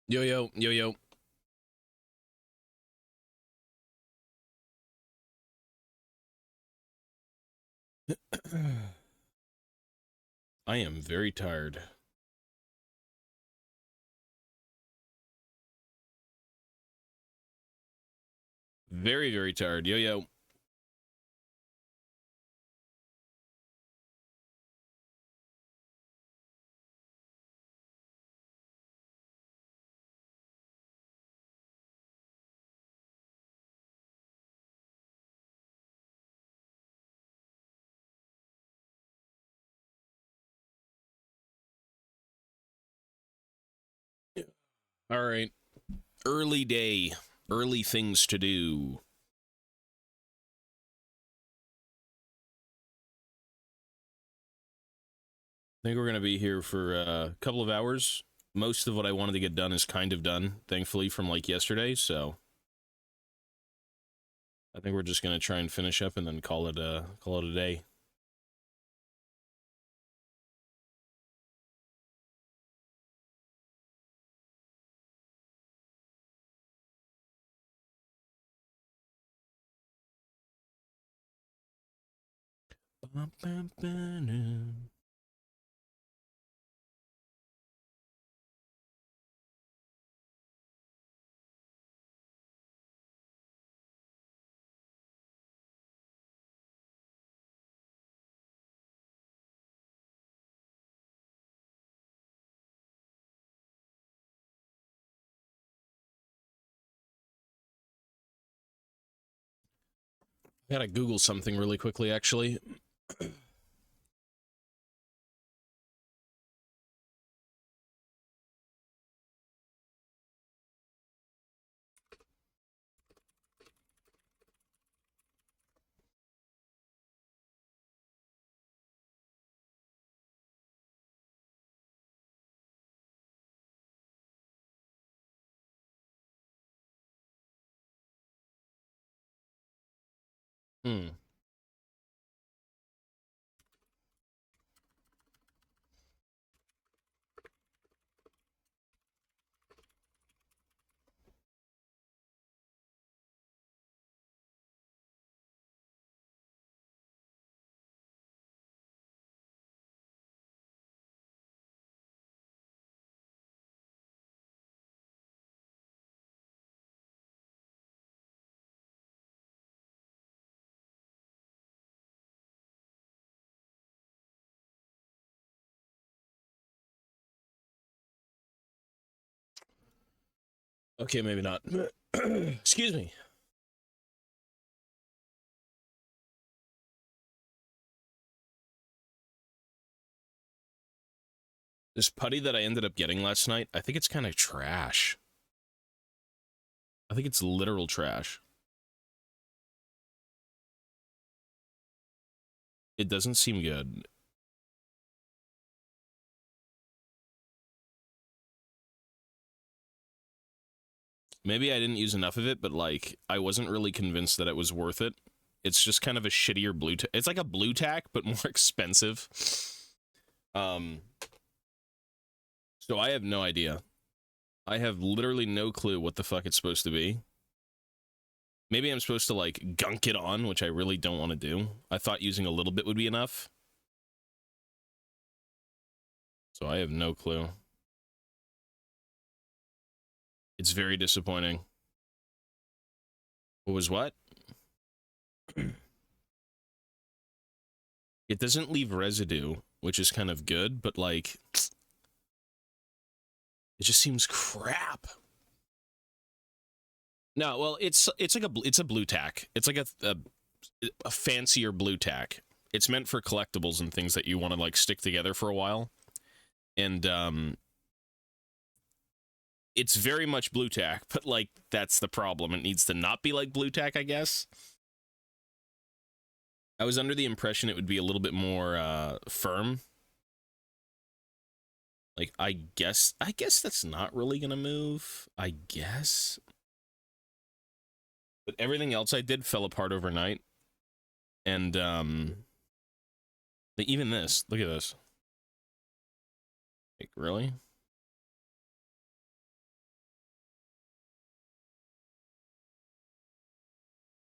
Yo, yo, yo, yo. I am very tired. Very, very tired. Yo, yo. All right. Early day. Early things to do. I think we're going to be here for a couple of hours. Most of what I wanted to get done is kind of done, thankfully, from like yesterday, so I think we're just going to try and finish up and then call it a day. I gotta Google something really quickly, actually. Hmm. Okay, maybe not. Excuse me. This putty that I ended up getting last night, I think it's kind of trash. I think it's literal trash. It doesn't seem good. Maybe I didn't use enough of it, but like, I wasn't really convinced that it was worth it. It's just kind of a shittier blue tack. It's like a blue tack, but more expensive. Um, so I have no idea. I have literally no clue what the fuck it's supposed to be. Maybe I'm supposed to like gunk it on, which I really don't want to do. I thought using a little bit would be enough. So I have no clue. It's very disappointing. What was what? It doesn't leave residue, which is kind of good, but like, it just seems crap. No, well, it's like it's a blue tack. It's like a fancier blue tack. It's meant for collectibles and things that you want to like stick together for a while. And it's very much blue tack, but like that's the problem. It needs to not be like blue tack, I guess. I was under the impression it would be a little bit more firm. Like I guess that's not really gonna move. I guess. But everything else I did fell apart overnight. And even this, look at this. Like, really?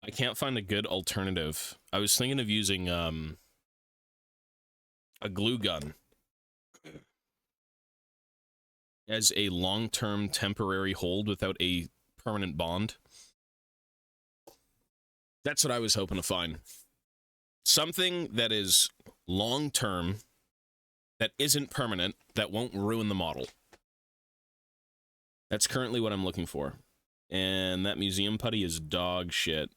I can't find a good alternative. I was thinking of using a glue gun as a long-term temporary hold without a permanent bond. That's what I was hoping to find. Something that is long-term, that isn't permanent, that won't ruin the model. That's currently what I'm looking for. And that museum putty is dog shit.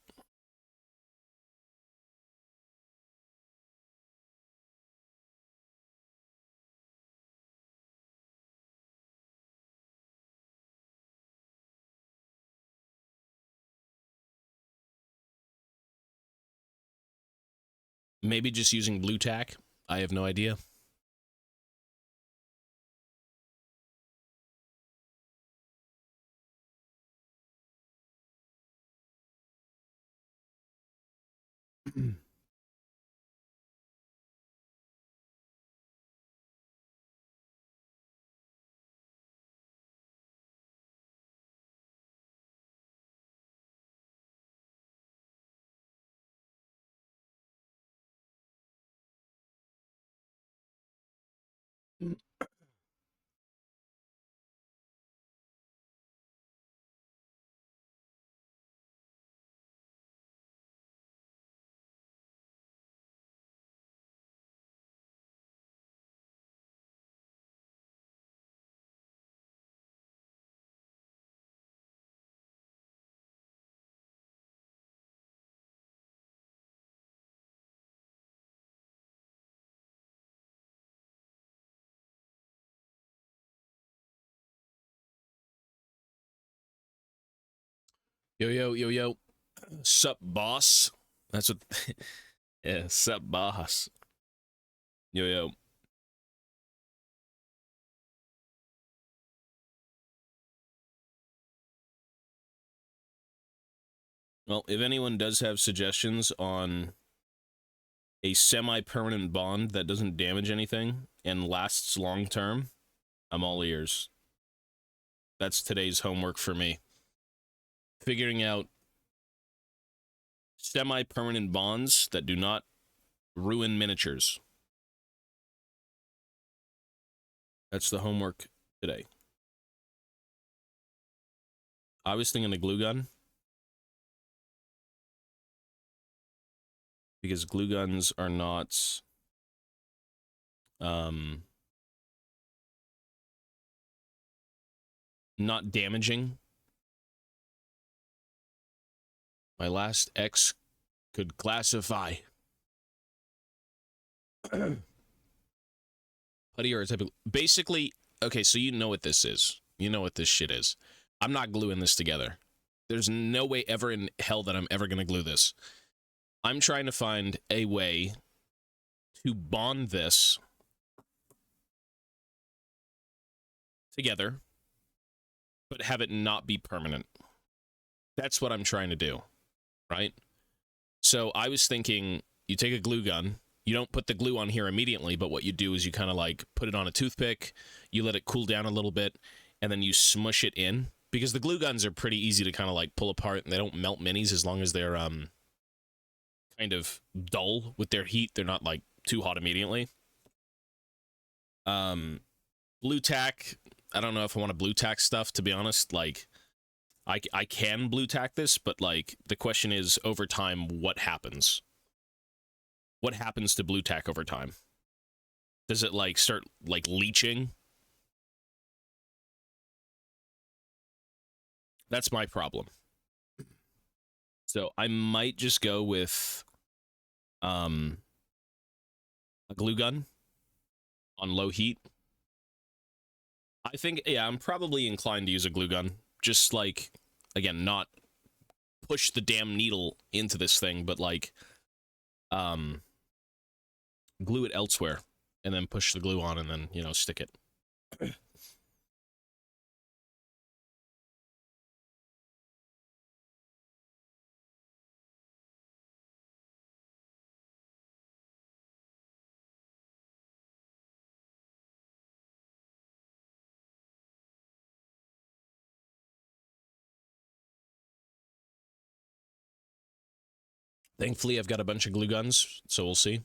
Maybe just using blue tack? I have no idea. Yo, yo, yo, yo. Sup, boss? That's what... yeah, sup, boss. Yo, yo. Well, if anyone does have suggestions on a semi-permanent bond that doesn't damage anything and lasts long-term, I'm all ears. That's today's homework for me. Figuring out semi-permanent bonds that do not ruin miniatures. That's the homework today. I was thinking a glue gun. Because glue guns are not... not damaging. My last X could classify. Putty or a type of... Basically, okay, so you know what this is. You know what this shit is. I'm not gluing this together. There's no way ever in hell that I'm ever going to glue this. I'm trying to find a way to bond this together, but have it not be permanent. That's what I'm trying to do, right? So I was thinking, you take a glue gun, you don't put the glue on here immediately, but what you do is you kind of like put it on a toothpick, you let it cool down a little bit, and then you smush it in. Because the glue guns are pretty easy to kind of like pull apart, and they don't melt minis as long as they're kind of dull with their heat. They're not like too hot immediately. Blue tack, I don't know if I want to blue tack stuff, to be honest. Like, I can blue tack this, but like the question is, over time, what happens? What happens to blue tack over time? Does it like start like leaching? That's my problem. So I might just go with a glue gun on low heat. I think, yeah, I'm probably inclined to use a glue gun. Just like, again, not push the damn needle into this thing, but like glue it elsewhere and then push the glue on and then, you know, stick it. Thankfully, I've got a bunch of glue guns, so we'll see.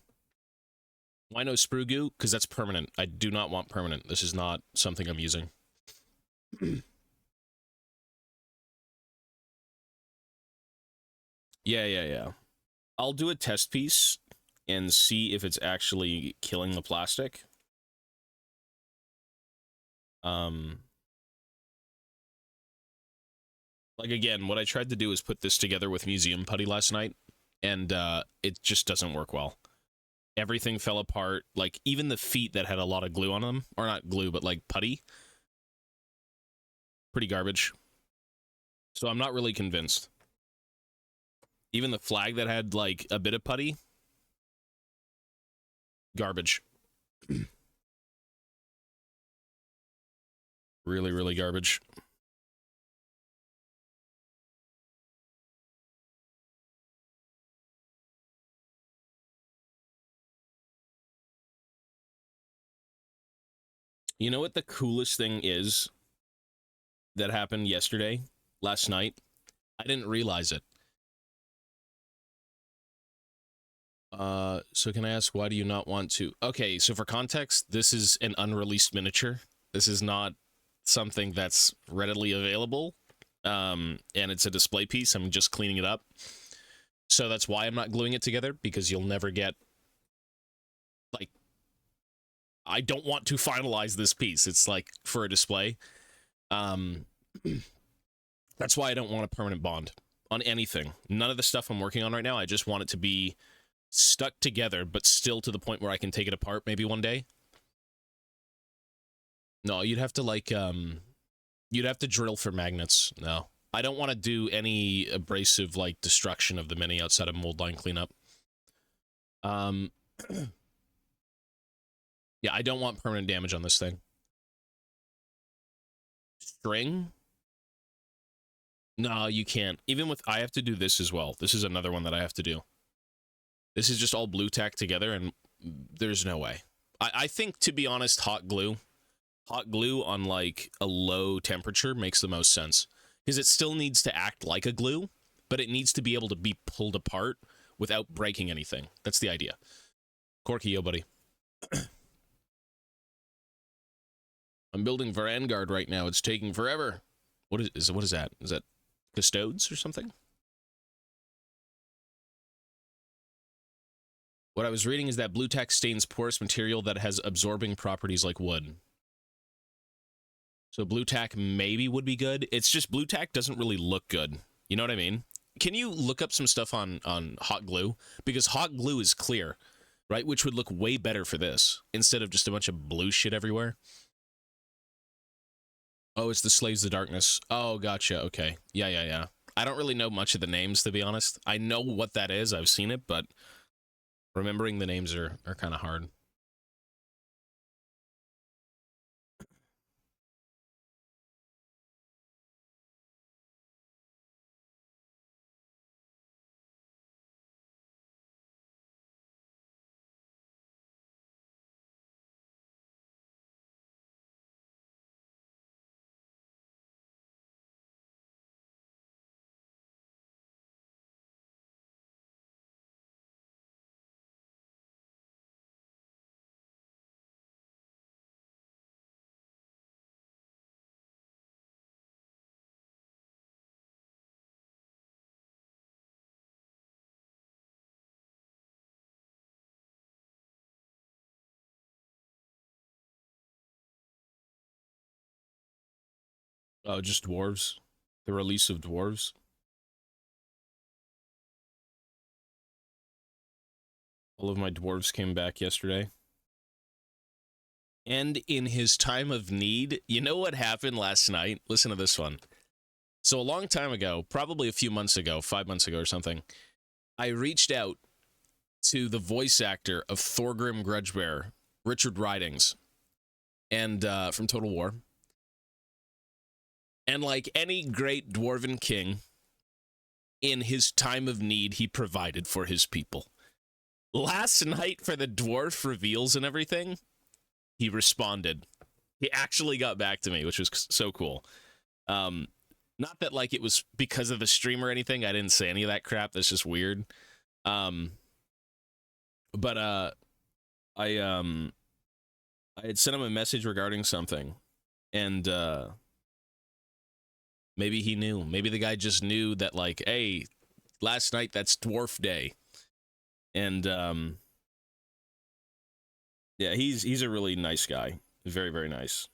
Why no sprue goo? Because that's permanent. I do not want permanent. This is not something I'm using. Yeah. I'll do a test piece and see if it's actually killing the plastic. Like, again, what I tried to do is put this together with museum putty last night, and it just doesn't work well. Everything fell apart. Like, even the feet that had a lot of glue on them, or not glue, but like putty, pretty garbage. So I'm not really convinced. Even the flag that had like a bit of putty, garbage. Really, really garbage. You know what the coolest thing is that happened yesterday, last night? I didn't realize it. So can I ask, why do you not want to? Okay, so for context, this is an unreleased miniature. This is not something that's readily available. And it's a display piece. I'm just cleaning it up. So that's why I'm not gluing it together, because you'll never get, like, I don't want to finalize this piece. It's like for a display. That's why I don't want a permanent bond on anything. None of the stuff I'm working on right now, I just want it to be stuck together, but still to the point where I can take it apart maybe one day. No, you'd have to, like, you'd have to drill for magnets. No. I don't want to do any abrasive, like, destruction of the mini outside of mold line cleanup. Yeah, I don't want permanent damage on this thing. String? No, you can't. Even with, I have to do this as well. This is another one that I have to do. This is just all blue tack together, and there's no way. I think, to be honest, hot glue on, like, a low temperature makes the most sense. Because it still needs to act like a glue, but it needs to be able to be pulled apart without breaking anything. That's the idea. Corky, yo, buddy. I'm building Vanguard right now. It's taking forever. What is that? Is that Custodes or something? What I was reading is that blue tack stains porous material that has absorbing properties like wood. So blue tack maybe would be good. It's just blue tack doesn't really look good. You know what I mean? Can you look up some stuff on hot glue? Because hot glue is clear, right? Which would look way better for this, instead of just a bunch of blue shit everywhere. Oh, it's the Slaves of Darkness. Oh, gotcha. Okay. Yeah. I don't really know much of the names, to be honest. I know what that is. I've seen it, but remembering the names are kind of hard. Oh, just dwarves. The release of dwarves. All of my dwarves came back yesterday. And in his time of need, you know what happened last night? Listen to this one. So a long time ago, probably a few months ago, 5 months ago or something, I reached out to the voice actor of Thorgrim Grudgebearer, Richard Ridings, and from Total War. And like any great dwarven king, in his time of need, he provided for his people. Last night, for the dwarf reveals and everything, he responded. He actually got back to me, which was so cool. Not that, like, it was because of the stream or anything. I didn't say any of that crap. That's just weird. Um, but I I had sent him a message regarding something, and maybe he knew. Maybe the guy just knew that, like, hey, last night that's Dwarf Day, and yeah, he's a really nice guy, very very nice.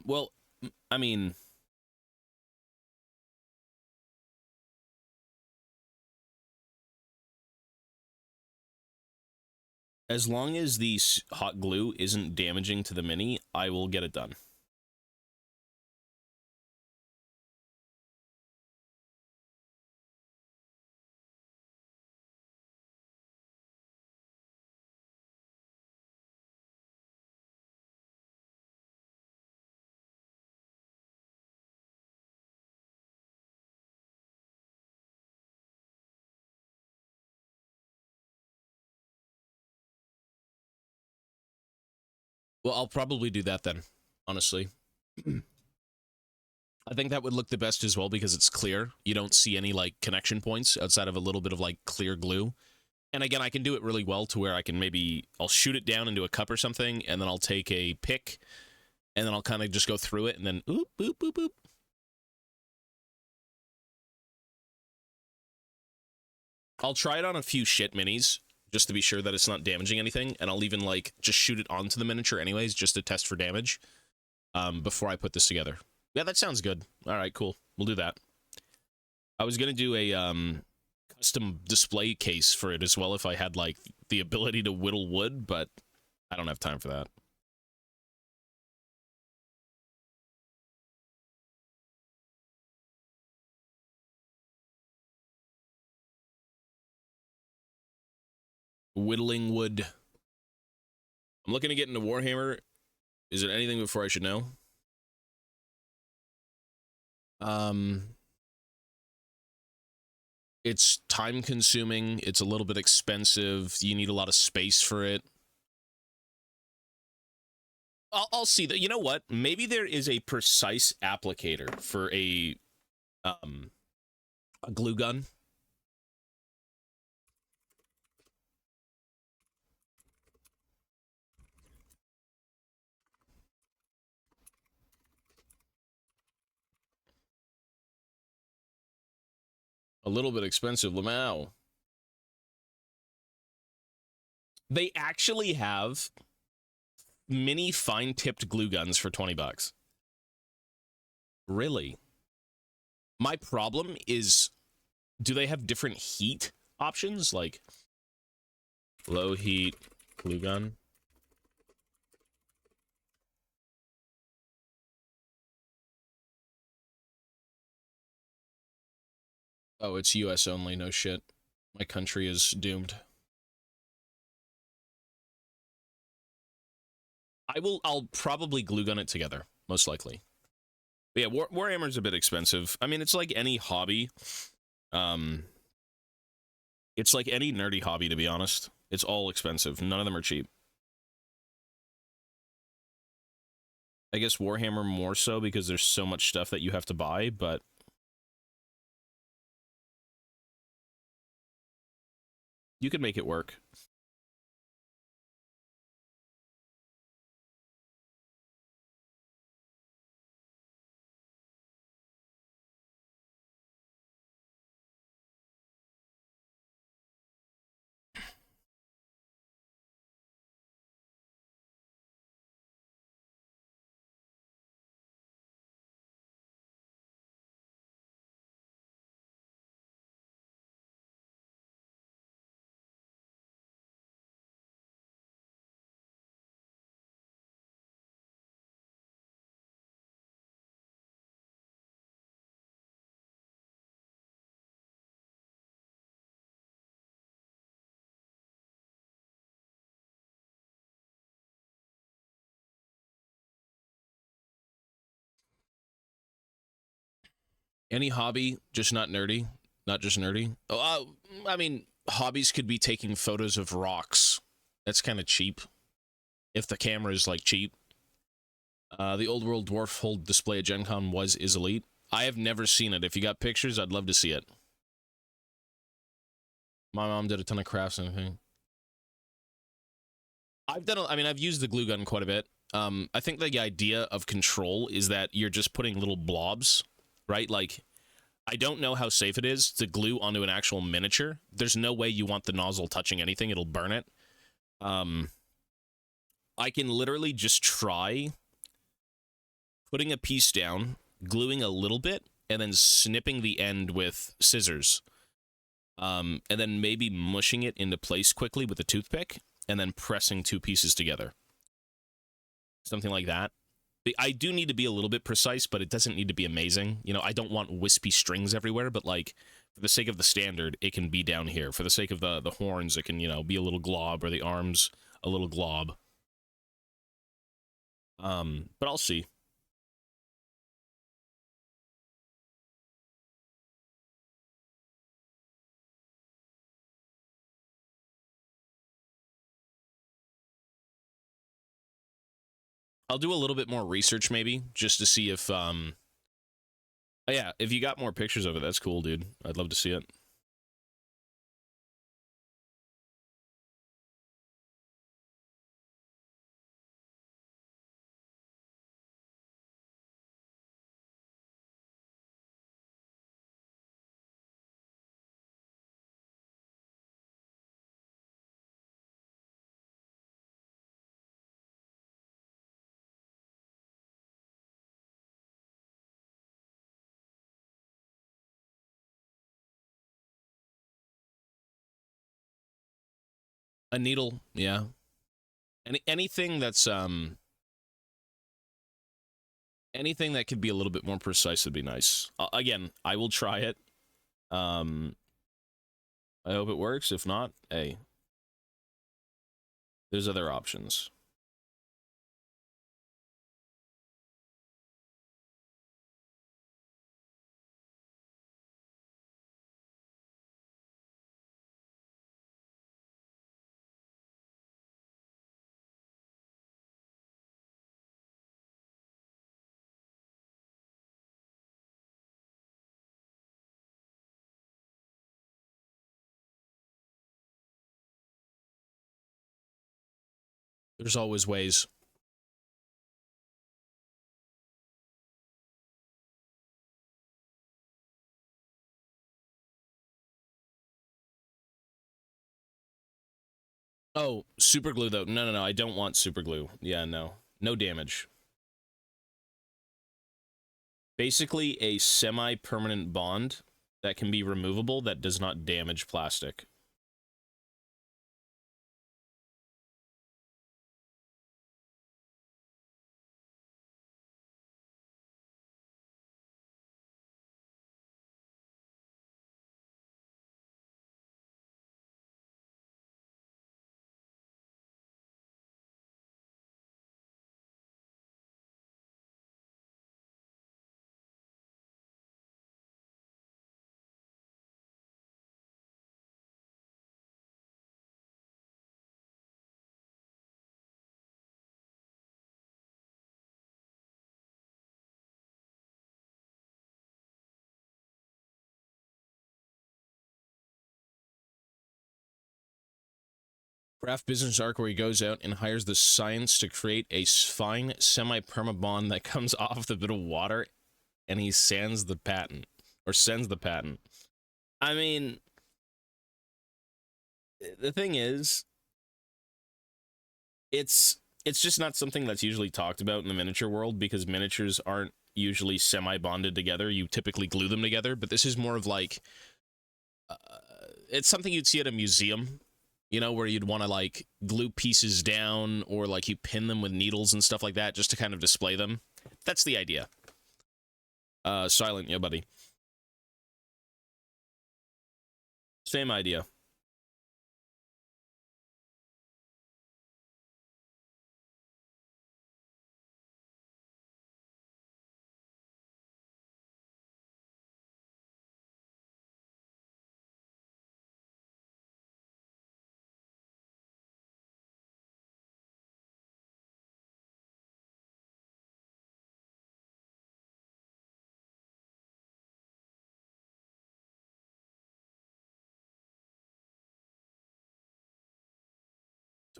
Well, I mean, as long as the hot glue isn't damaging to the mini, I will get it done. Well, I'll probably do that then, honestly. I think that would look the best as well because it's clear. You don't see any, like, connection points outside of a little bit of, like, clear glue. And again, I can do it really well to where I can maybe, I'll shoot it down into a cup or something, and then I'll take a pick, and then I'll kind of just go through it, and then oop, boop, boop, boop. I'll try it on a few shit minis, just to be sure that it's not damaging anything, and I'll even, like, just shoot it onto the miniature anyways, just to test for damage, before I put this together. Yeah, that sounds good. All right, cool. We'll do that. I was going to do a, custom display case for it as well if I had, like, the ability to whittle wood, but I don't have time for that. Whittling wood. I'm looking to get into Warhammer. Is there anything before I should know? It's time consuming. It's a little bit expensive. You need a lot of space for it. I'll see that. You know what? Maybe there is a precise applicator for a glue gun. A little bit expensive, Lamau. They actually have mini fine-tipped glue guns for 20 bucks. Really? My problem is, do they have different heat options? Like, low heat glue gun? Oh, it's US only, no shit. My country is doomed. I'll probably glue gun it together, most likely. But yeah, Warhammer's a bit expensive. I mean, it's like any hobby. It's like any nerdy hobby, to be honest. It's all expensive. None of them are cheap. I guess Warhammer more so because there's so much stuff that you have to buy, but you can make it work. Any hobby, just not nerdy, not just nerdy. Oh, I mean, hobbies could be taking photos of rocks. That's kind of cheap. If the camera is like cheap. The old world dwarf hold display at Gen Con is elite. I have never seen it. If you got pictures, I'd love to see it. My mom did a ton of crafts and everything. I've used the glue gun quite a bit. I think the idea of control is that you're just putting little blobs, right? Like, I don't know how safe it is to glue onto an actual miniature. There's no way you want the nozzle touching anything. It'll burn it. I can literally just try putting a piece down, gluing a little bit, and then snipping the end with scissors. And then maybe mushing it into place quickly with a toothpick, and then pressing two pieces together. Something like that. I do need to be a little bit precise, but it doesn't need to be amazing. You know, I don't want wispy strings everywhere, but, like, for the sake of the standard, it can be down here. For the sake of the horns, it can, you know, be a little glob, or the arms, a little glob. But I'll see. I'll do a little bit more research, maybe, just to see if, oh, yeah, if you got more pictures of it, that's cool, dude. I'd love to see it. A needle, yeah. Anything that's, anything that could be a little bit more precise would be nice. Again, I will try it. I hope it works. If not, hey, there's other options. There's always ways. Oh, super glue, though. No, no, no, I don't want super glue. Yeah, no. No damage. Basically, a semi-permanent bond that can be removable that does not damage plastic. Craft business arc where he goes out and hires the science to create a fine semi-perma-bond that comes off the bit of water, and he sands the patent. Or sends the patent. I mean, the thing is, it's just not something that's usually talked about in the miniature world, because miniatures aren't usually semi-bonded together. You typically glue them together, but this is more of like, it's something you'd see at a museum, you know, where you'd want to, like, glue pieces down, or, like, you pin them with needles and stuff like that just to kind of display them. That's the idea. Silent, yeah, buddy. Same idea.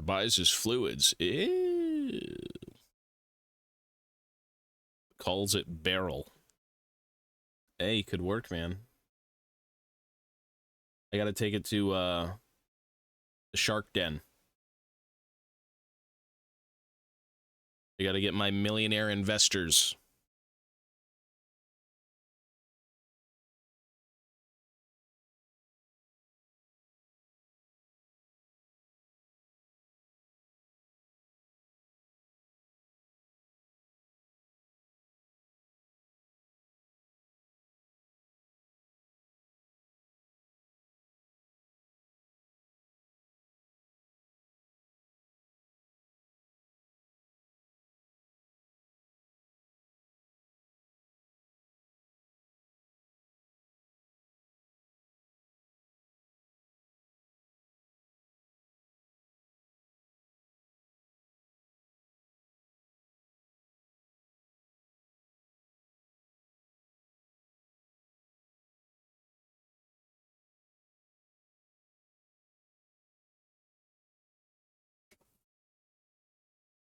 Tobias's fluids. Ew. Calls it barrel. Hey, could work, man. I gotta take it to, the shark den. I gotta get my millionaire investors.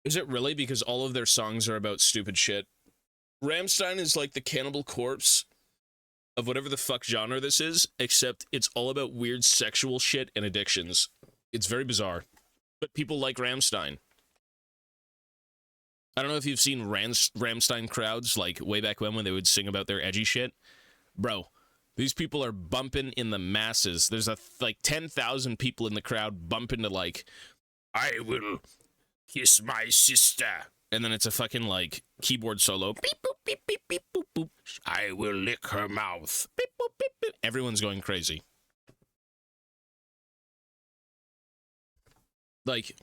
Is it really? Because all of their songs are about stupid shit. Rammstein is like the Cannibal Corpse of whatever the fuck genre this is, except it's all about weird sexual shit and addictions. It's very bizarre. But people like Rammstein. I don't know if you've seen Rammstein crowds, like, way back when they would sing about their edgy shit. Bro, these people are bumping in the masses. There's like 10,000 people in the crowd bumping to, like, I will kiss my sister. And then it's a fucking, like, keyboard solo. Beep, boop, beep, beep, beep, boop, boop. I will lick her mouth. Beep, boop, beep, beep. Everyone's going crazy. Like,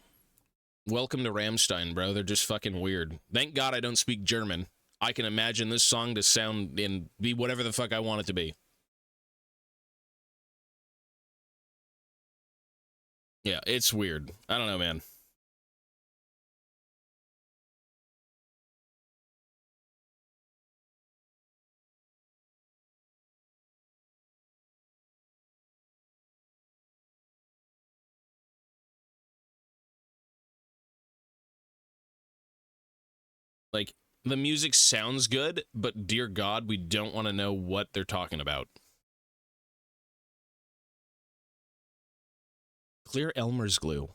welcome to Rammstein, bro. They're just fucking weird. Thank God I don't speak German. I can imagine this song to sound and be whatever the fuck I want it to be. Yeah, it's weird. I don't know, man. Like, the music sounds good, but dear God, we don't want to know what they're talking about. Clear Elmer's glue.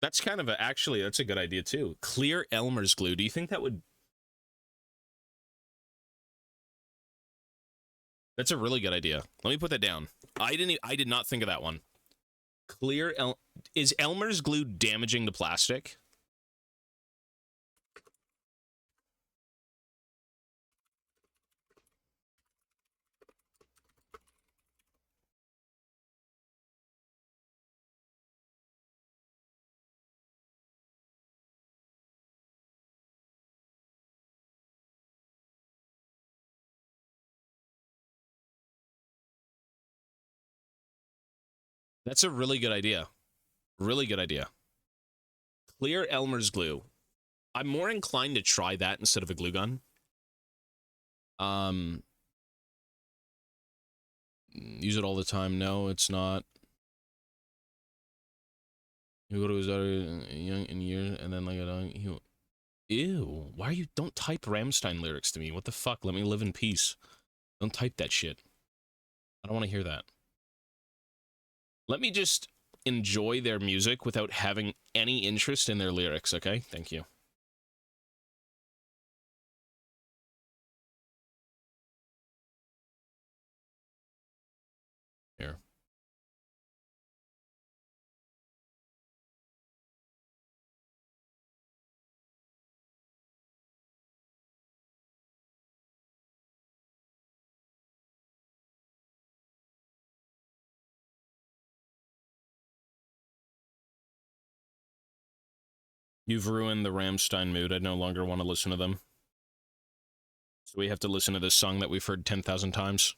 That's kind of actually, that's a good idea too. Clear Elmer's glue. Do you think that would... That's a really good idea. Let me put that down. I did not think of that one. Is Elmer's glue damaging the plastic? That's a really good idea. Really good idea. Clear Elmer's glue. I'm more inclined to try that instead of a glue gun. Use it all the time. No, it's not. You go to his daughter young in years, and then like ew. Why are you? Don't type Rammstein lyrics to me. What the fuck? Let me live in peace. Don't type that shit. I don't want to hear that. Let me just enjoy their music without having any interest in their lyrics, okay? Thank you. Here. You've ruined the Rammstein mood. I no longer want to listen to them. So we have to listen to this song that we've heard 10,000 times.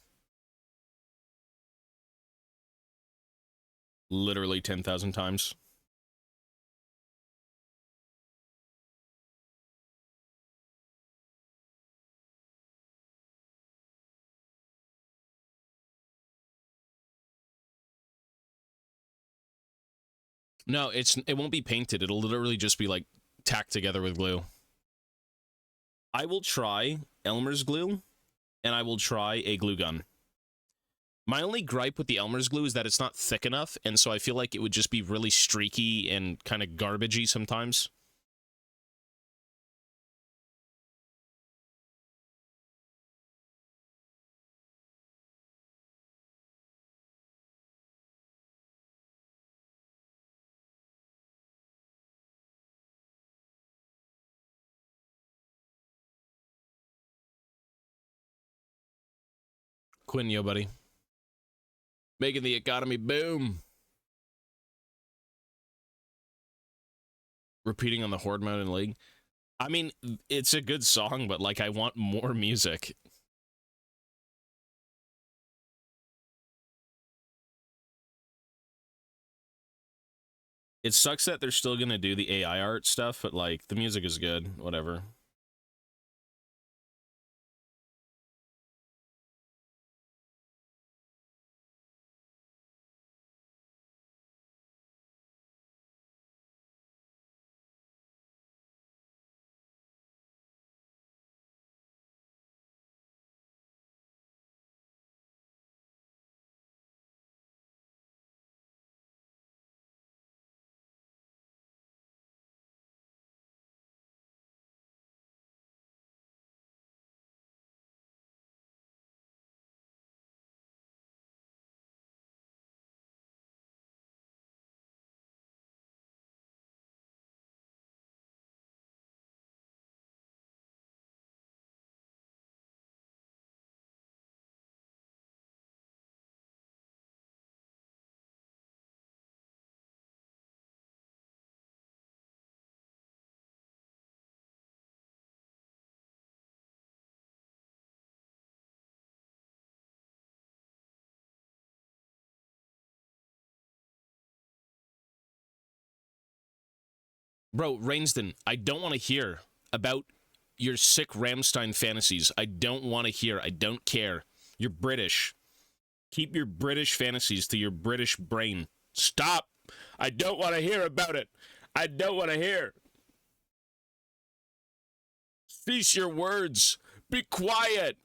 Literally 10,000 times. No, it won't be painted. It'll literally just be like tacked together with glue. I will try Elmer's glue, and I will try a glue gun. My only gripe with the Elmer's glue is that it's not thick enough, and so I feel like it would just be really streaky and kind of garbagey sometimes. Quinn, yo, buddy. Making the economy boom. Repeating on the Horde mode in League. I mean, it's a good song, but, like, I want more music. It sucks that they're still gonna do the AI art stuff, but, like, the music is good. Whatever. Bro, Rainston, I don't want to hear about your sick Rammstein fantasies. I don't want to hear. I don't care. You're British. Keep your British fantasies to your British brain. Stop. I don't want to hear about it. I don't want to hear. Cease your words. Be quiet.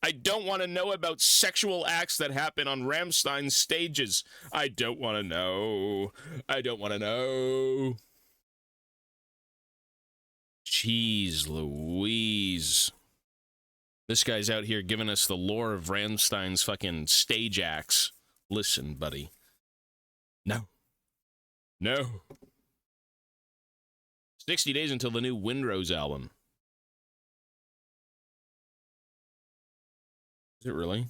I don't want to know about sexual acts that happen on Rammstein's stages. I don't want to know. I don't want to know. Jeez Louise. This guy's out here giving us the lore of Rammstein's fucking stage acts. Listen, buddy. No. No. 60 days until the new Windrose album. Is it really?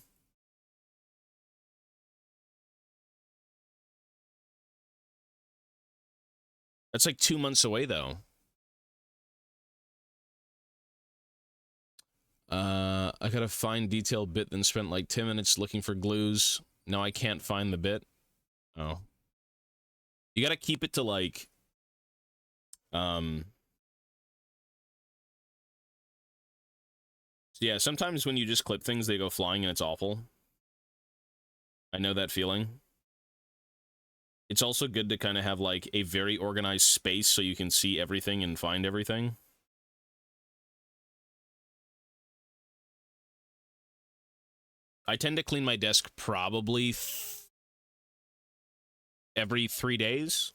That's like 2 months away, though. I gotta find detailed bit, then spent like 10 minutes looking for glues. No, I can't find the bit. Oh. You gotta keep it to like... Yeah, sometimes when you just clip things, they go flying and it's awful. I know that feeling. It's also good to kind of have, like, a very organized space so you can see everything and find everything. I tend to clean my desk probably every 3 days.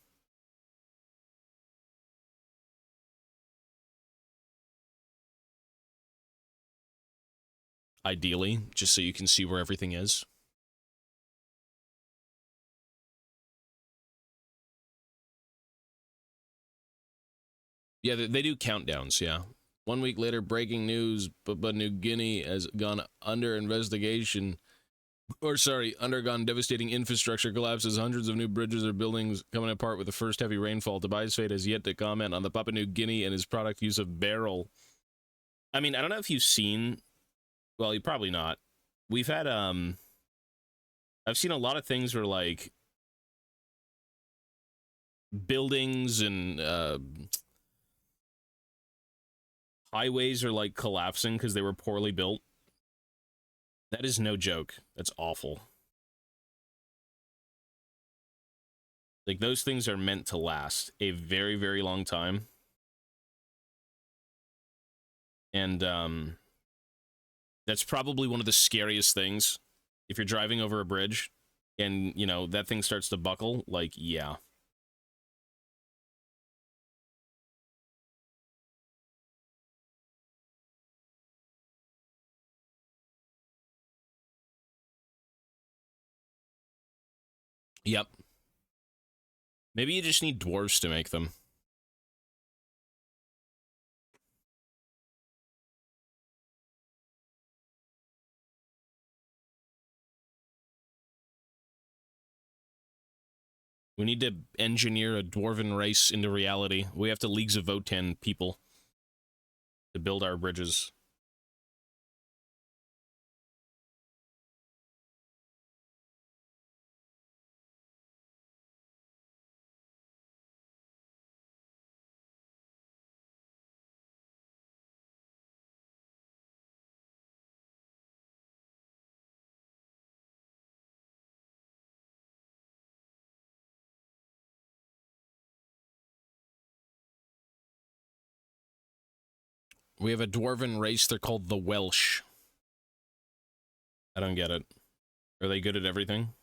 Ideally, just so you can see where everything is. Yeah, they do countdowns, yeah. 1 week later, breaking news, Papua New Guinea has gone under investigation. Undergone devastating infrastructure collapses. Hundreds of new bridges or buildings coming apart with the first heavy rainfall. TobiasFate has yet to comment on the Papua New Guinea and his product use of barrel. I mean, I don't know if you've seen... Well, you probably not. We've had, I've seen a lot of things where, like, buildings and, highways are, like, collapsing because they were poorly built. That is no joke. That's awful. Like, those things are meant to last a very, very long time. And, that's probably one of the scariest things. If you're driving over a bridge and, you know, that thing starts to buckle, like, yeah. Yep. Maybe you just need dwarves to make them. We need to engineer a dwarven race into reality. We have to Leagues of Votan people to build our bridges. We have a dwarven race. They're called the Welsh. I don't get it. Are they good at everything?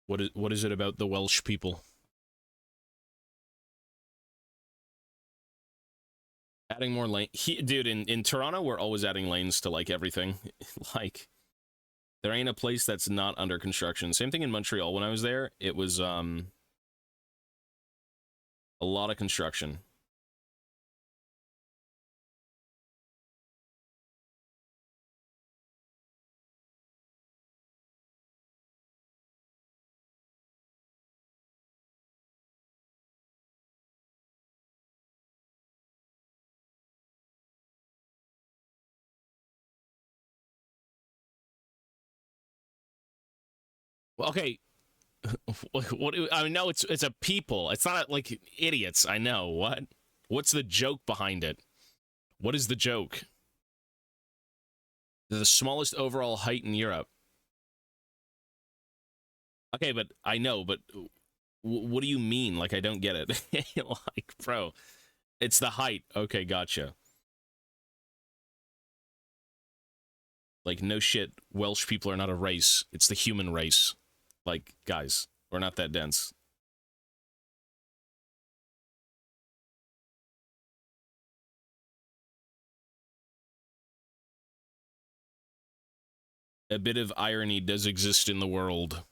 What is it about the Welsh people? Adding more lane. Dude, in Toronto, we're always adding lanes to, like, everything. Like, there ain't a place that's not under construction. Same thing in Montreal when I was there. It was, a lot of construction. Well, okay. What? I mean, no, it's a people. It's not like idiots. I know. What? What's the joke behind it? What is the joke? They're the smallest overall height in Europe. Okay, but I know, but what do you mean? Like, I don't get it. Like, bro, it's the height. Okay, gotcha. Like, no shit. Welsh people are not a race. It's the human race. Like, guys, we're not that dense. A bit of irony does exist in the world.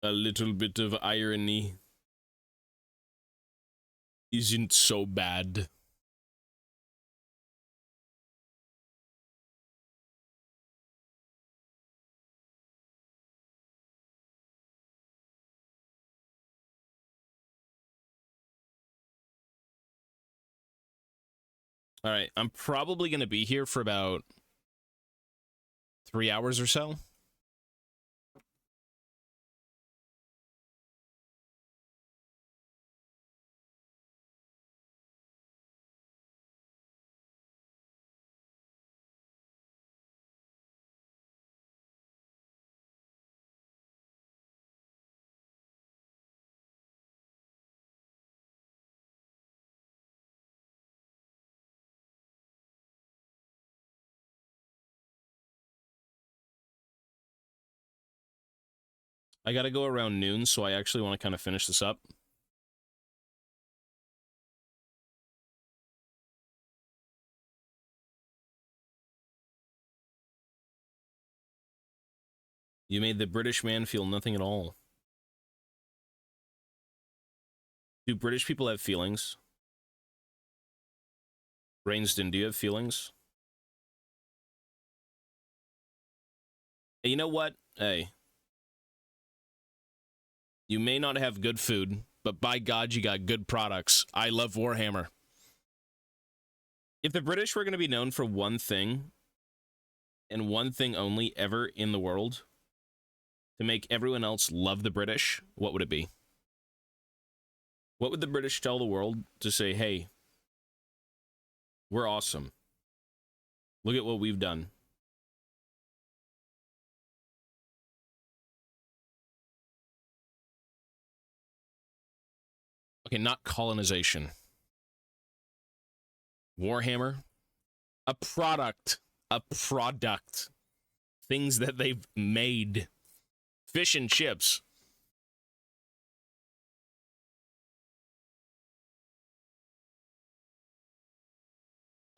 A little bit of irony isn't so bad. All right, I'm probably going to be here for about 3 hours or so. I got to go around noon, so I actually want to kind of finish this up. You made the British man feel nothing at all. Do British people have feelings? Rainston, do you have feelings? And you know what? Hey, you may not have good food, but by God, you got good products. I love Warhammer. If the British were going to be known for one thing, and one thing only ever in the world, to make everyone else love the British, what would it be? What would the British tell the world to say, hey, we're awesome. Look at what we've done. Okay, not colonization. Warhammer, a product. A product. Things that they've made. Fish and chips.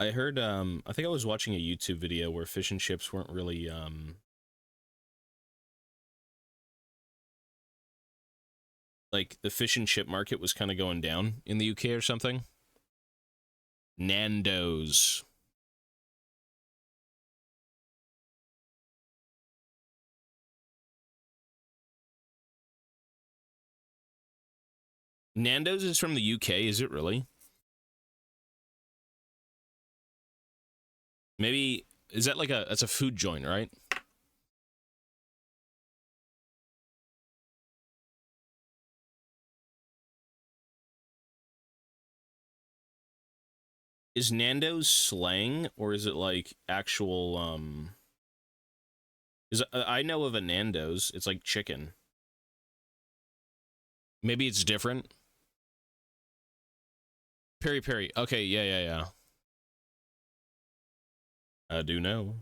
I heard, I think I was watching a YouTube video where fish and chips weren't really, like, the fish and chip market was kind of going down in the UK or something. Nando's. Nando's is from the UK, is it really? Maybe, is that like that's a food joint, right? Is Nando's slang, or is it like actual, is I know of a Nando's, it's like chicken. Maybe it's different. Peri Peri. Okay, yeah. I do know.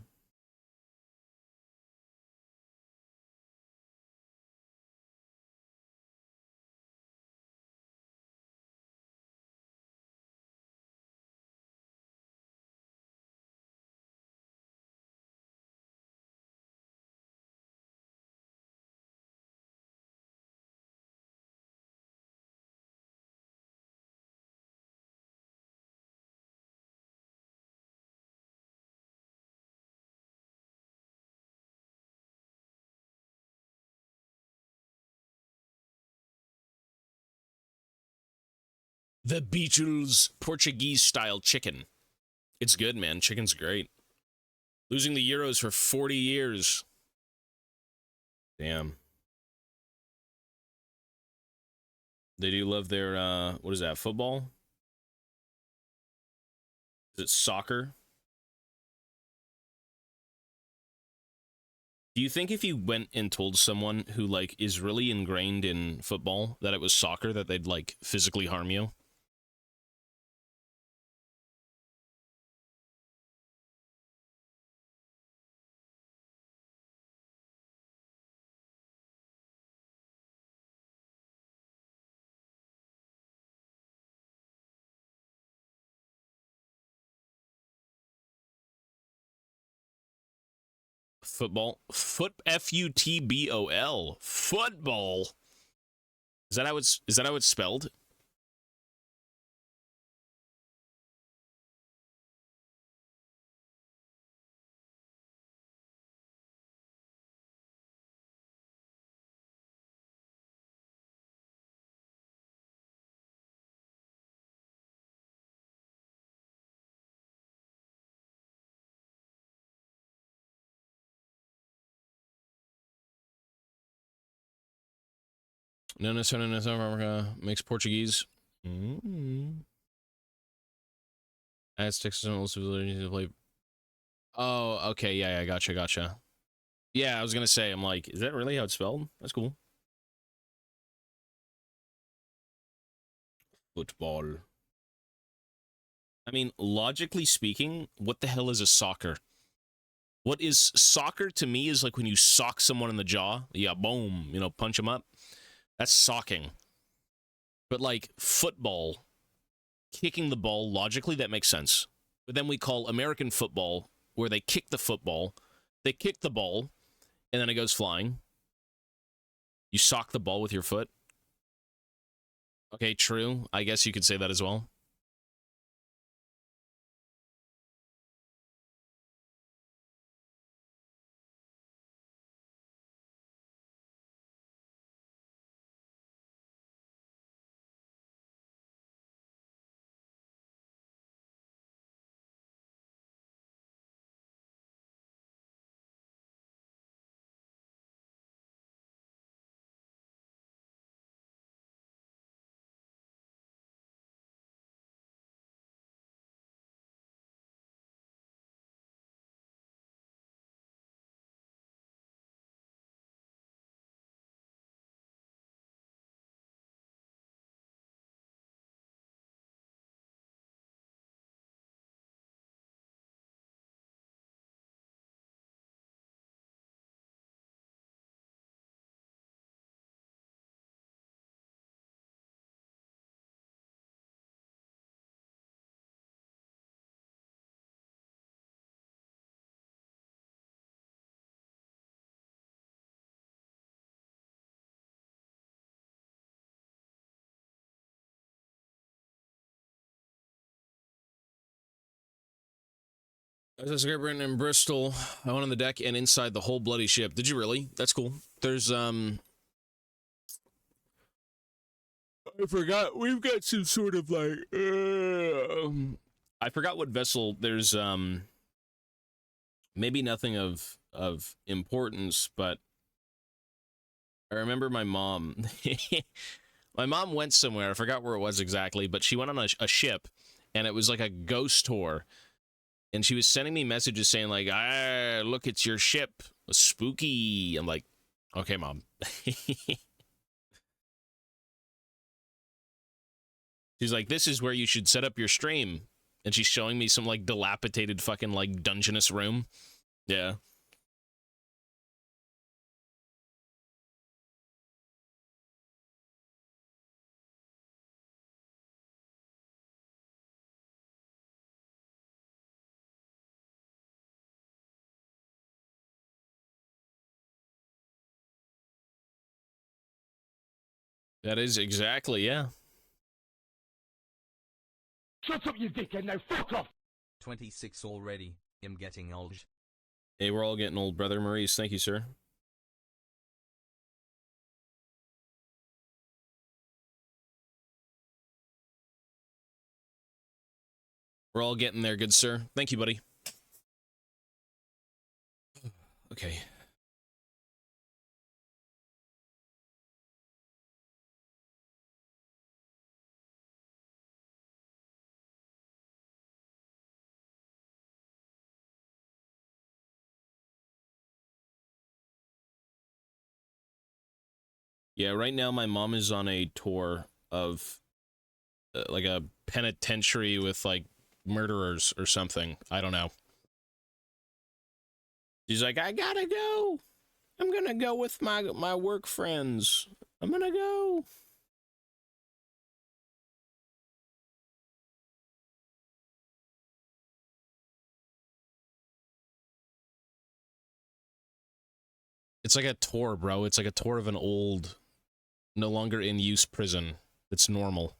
The Beatles Portuguese-style chicken. It's good, man. Chicken's great. Losing the Euros for 40 years. Damn. They do love their, what is that, football? Is it soccer? Do you think if you went and told someone who, like, is really ingrained in football that it was soccer, that they'd, like, physically harm you? Football? F-U-T-B-O-L. Football. Is that how it's spelled? No, South America makes Portuguese. Aztecs don't also to play. Oh, okay, yeah, gotcha. Yeah, I was gonna say, I'm like, is that really how it's spelled? That's cool. Football. I mean, logically speaking, what the hell is a soccer? What is soccer to me is like when you sock someone in the jaw. Yeah, boom, you know, punch them up. That's socking. But like football, kicking the ball, logically, that makes sense. But then we call American football, where they kick the football, they kick the ball, and then it goes flying. You sock the ball with your foot. Okay, true. I guess you could say that as well. I was in Bristol. I went on the deck and inside the whole bloody ship. Did you really? That's cool. There's I forgot. We've got some sort of like I forgot what vessel. There's maybe nothing of importance, but I remember my mom. My mom went somewhere. I forgot where it was exactly, but she went on a ship, and it was like a ghost tour. And she was sending me messages saying like, "Ah, look, it's your ship. Spooky." I'm like, "Okay, mom." She's like, "This is where you should set up your stream." And she's showing me some like dilapidated fucking like dungeonous room. Yeah. That is exactly, yeah. Shut up, you dickhead, now fuck off! 26 already, I'm getting old. Hey, we're all getting old, brother. Maurice, thank you, sir. We're all getting there, good sir. Thank you, buddy. Okay. Yeah, right now my mom is on a tour of like a penitentiary with like murderers or something. I don't know. She's like, "I gotta go. I'm gonna go with my work friends. I'm gonna go." It's like a tour, bro. It's like a tour of an old, no longer in use prison. It's normal.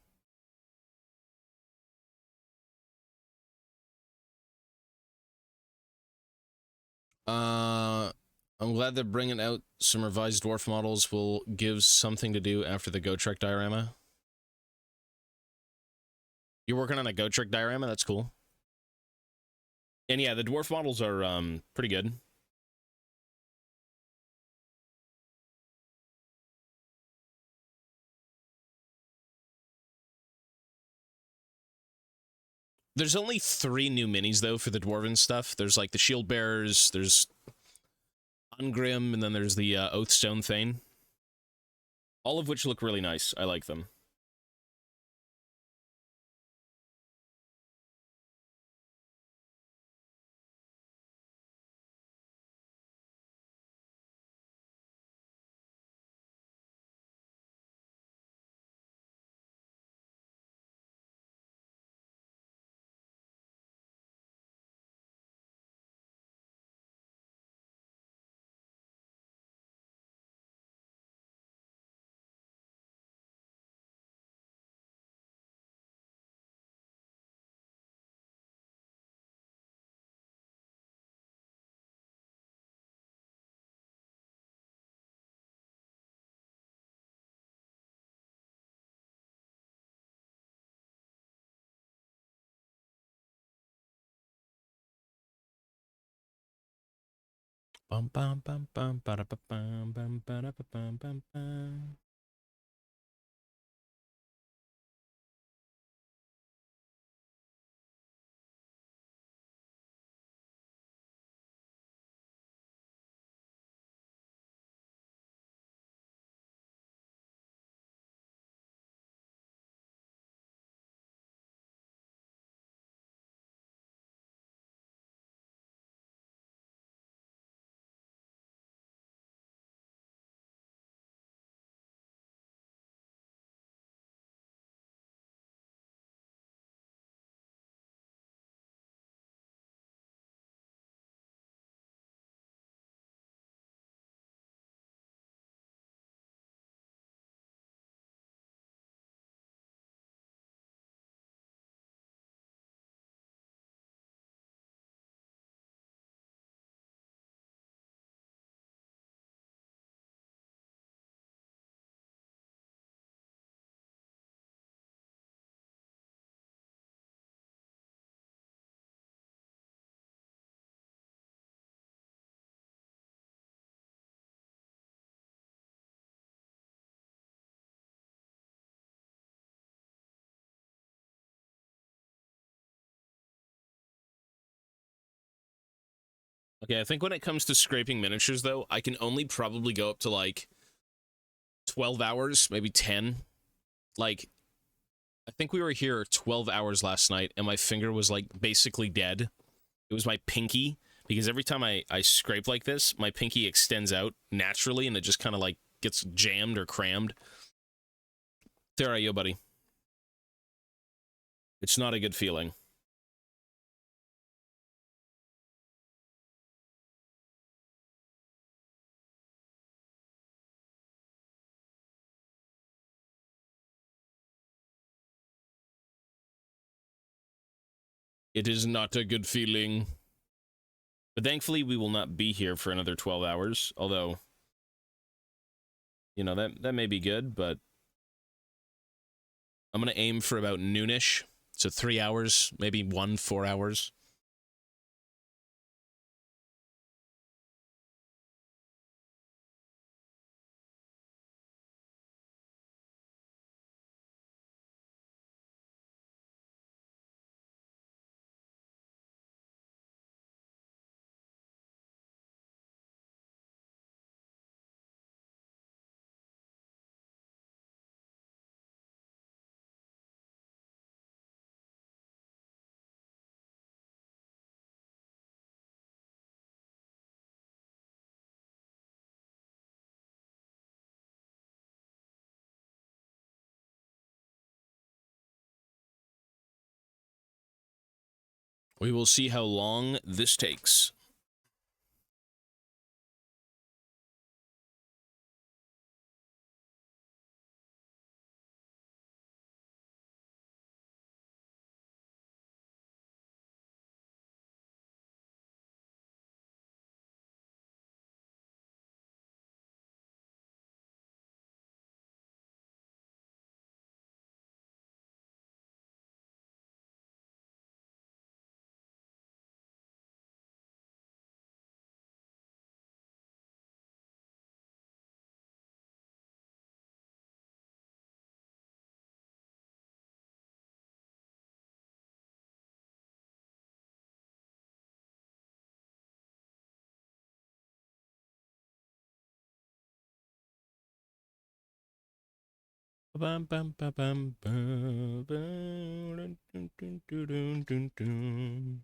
I'm glad they're bringing out some revised dwarf models. Will give something to do after the Go Trek diorama. You're working on a Go Trek diorama? That's cool. And yeah, the dwarf models are pretty good. There's only 3 new minis though for the dwarven stuff. There's like the shield bearers, there's Ungrim, and then there's the Oathstone Thane. All of which look really nice. I like them. Bum bum bum bum ba da ba bum bum ba da ba bum bum bum. Okay, I think when it comes to scraping miniatures, though, I can only probably go up to, like, 12 hours, maybe 10. Like, I think we were here 12 hours last night, and my finger was, like, basically dead. It was my pinky, because every time I scrape like this, my pinky extends out naturally, and it just kind of, like, gets jammed or crammed. There are you, buddy. It's not a good feeling. It is not a good feeling. But thankfully, we will not be here for another 12 hours, although, you know, that may be good, but I'm going to aim for about noonish, so 3 hours, maybe 4 hours. We will see how long this takes. Bum, bum, bum, bum, bum, bum, dun, dun, dun, dun, dun, dun.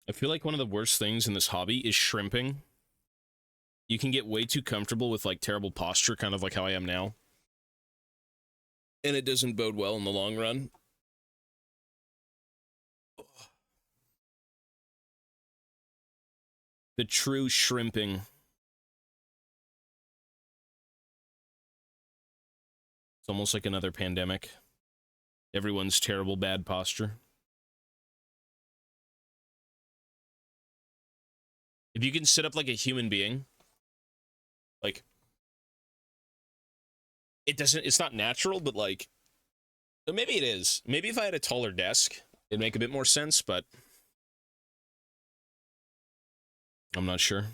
I feel like one of the worst things in this hobby is shrimping. You can get way too comfortable with, like, terrible posture, kind of like how I am now. And it doesn't bode well in the long run. The true shrimping. It's almost like another pandemic. Everyone's terrible bad posture. If you can sit up like a human being, like, it's not natural, but like, maybe it is. Maybe if I had a taller desk, it'd make a bit more sense, but I'm not sure.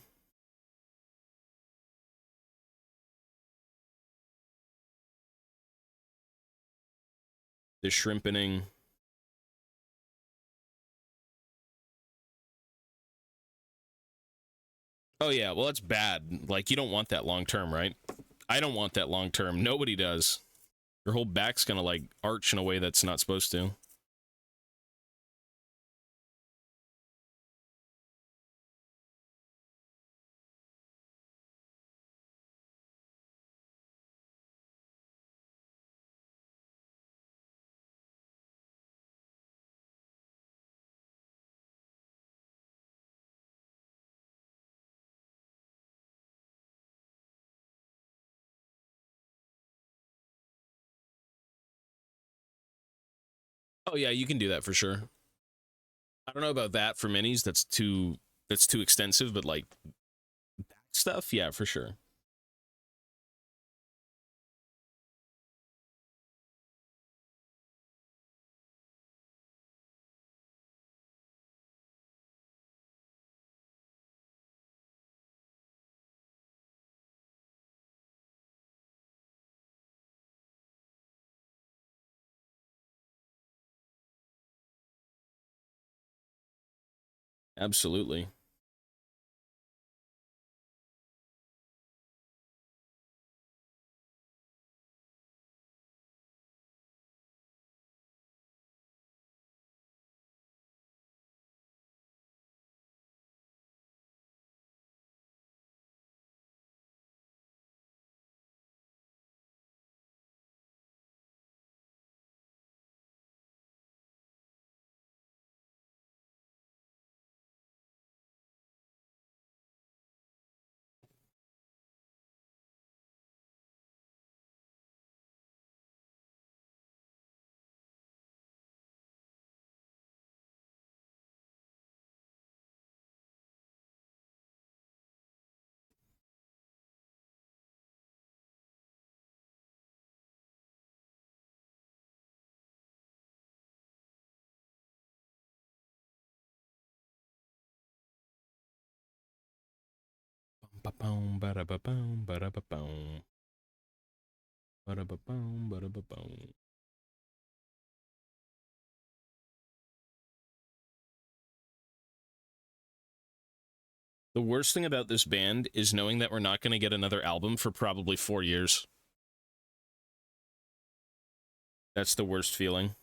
The shrimpening. Oh yeah, well that's bad. Like, you don't want that long term, right? I don't want that long term. Nobody does. Your whole back's gonna like arch in a way that's not supposed to. Oh yeah, you can do that for sure. I don't know about that for minis. That's too extensive, but like back stuff, yeah, for sure. Absolutely. Ba-boom, ba-da-ba-boom, ba-da-ba-boom. Ba-da-ba-boom, ba-da-ba-boom. The worst thing about this band is knowing that we're not going to get another album for probably 4 years. That's the worst feeling.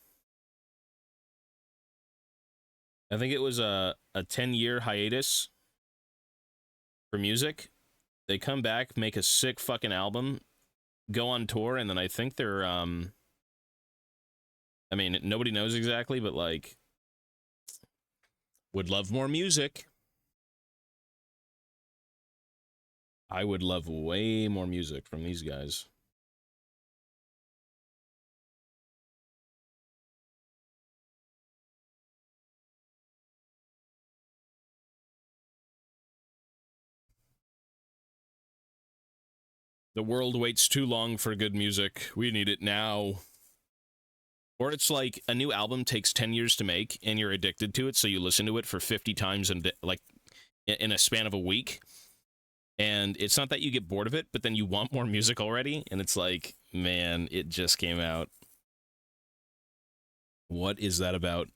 I think it was a 10-year hiatus for music. They come back, make a sick fucking album, go on tour, and then I think they're I mean, nobody knows exactly, but like, would love more music. I would love way more music from these guys. The world waits too long for good music. We need it now. Or it's like a new album takes 10 years to make and you're addicted to it, so you listen to it for 50 times like in a span of a week. And it's not that you get bored of it, but then you want more music already, and it's like, man, it just came out. What is that about?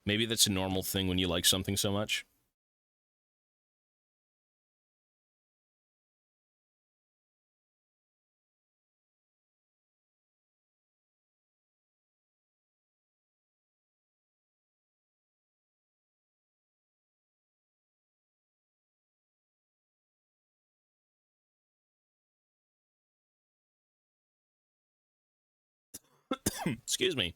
Maybe that's a normal thing when you like something so much. Excuse me.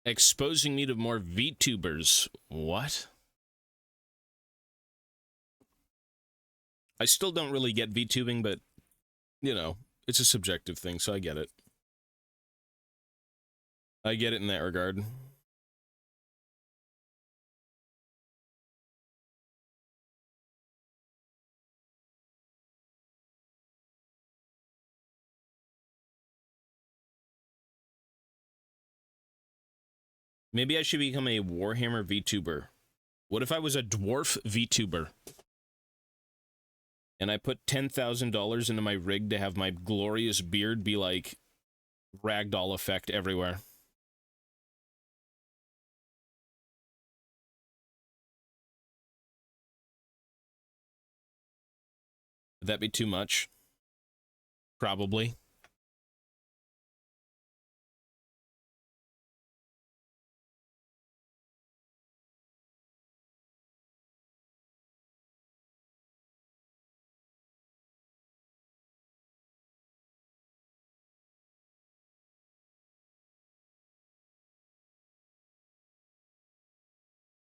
Exposing me to more VTubers. What? I still don't really get VTubing, but, you know, it's a subjective thing, so I get it. I get it in that regard. Maybe I should become a Warhammer VTuber. What if I was a dwarf VTuber? And I put $10,000 into my rig to have my glorious beard be like ragdoll effect everywhere. Would that be too much? Probably.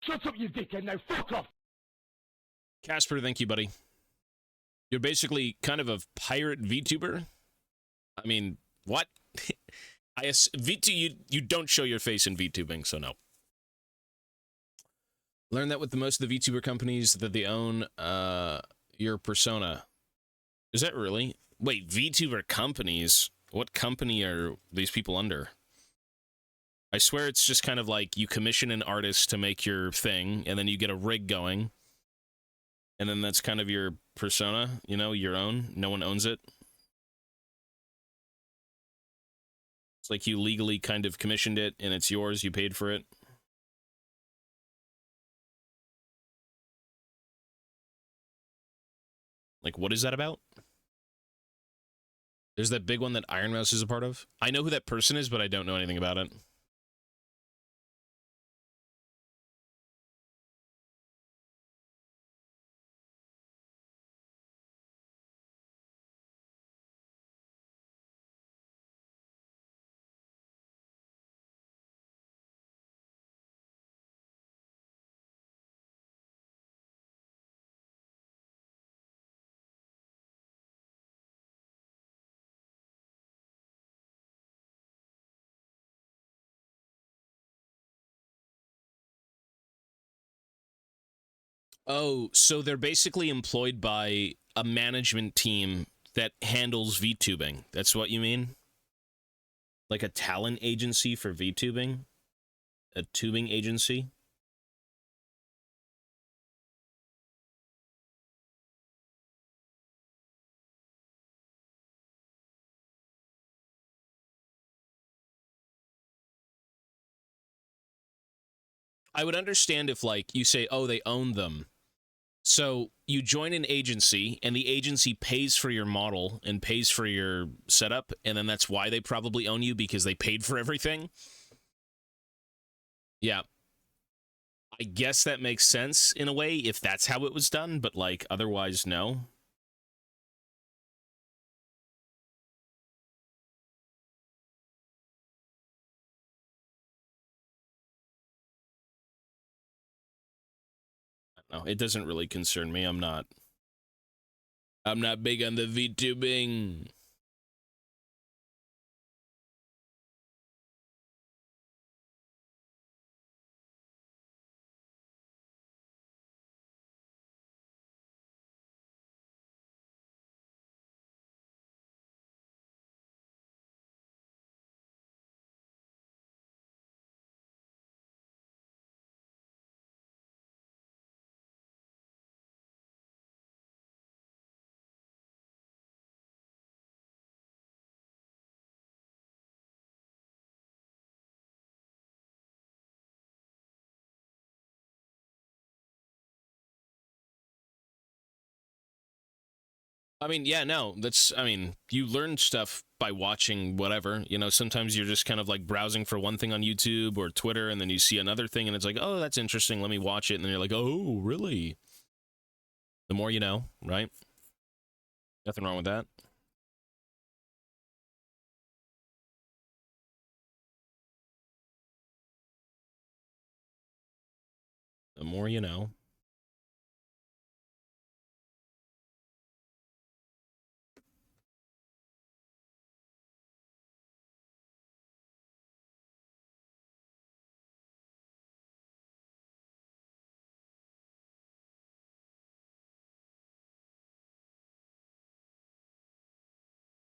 Shut up, you dickhead, now fuck off! Casper, thank you, buddy. You're basically kind of a pirate VTuber? I mean, what? You don't show your face in VTubing, so no. Learn that with the most of the VTuber companies that they own your persona. Is that really? Wait, VTuber companies? What company are these people under? I swear it's just kind of like you commission an artist to make your thing, and then you get a rig going. And then that's kind of your persona, you know, your own. No one owns it. It's like you legally kind of commissioned it, and it's yours, you paid for it. Like, what is that about? There's that big one that Iron Mouse is a part of. I know who that person is, but I don't know anything about it. Oh, so they're basically employed by a management team that handles VTubing. That's what you mean? Like a talent agency for VTubing? A tubing agency? I would understand if, like, you say, oh, they own them. So you join an agency, and the agency pays for your model and pays for your setup, and then that's why they probably own you, because they paid for everything. Yeah. I guess that makes sense in a way if that's how it was done, but, like, otherwise, no. No, it doesn't really concern me. I'm not big on the VTubing. I mean, yeah, no, I mean, you learn stuff by watching whatever. You know, sometimes you're just kind of like browsing for one thing on YouTube or Twitter, and then you see another thing, and it's like, oh, that's interesting. Let me watch it. And then you're like, oh, really? The more you know, right? Nothing wrong with that. The more you know.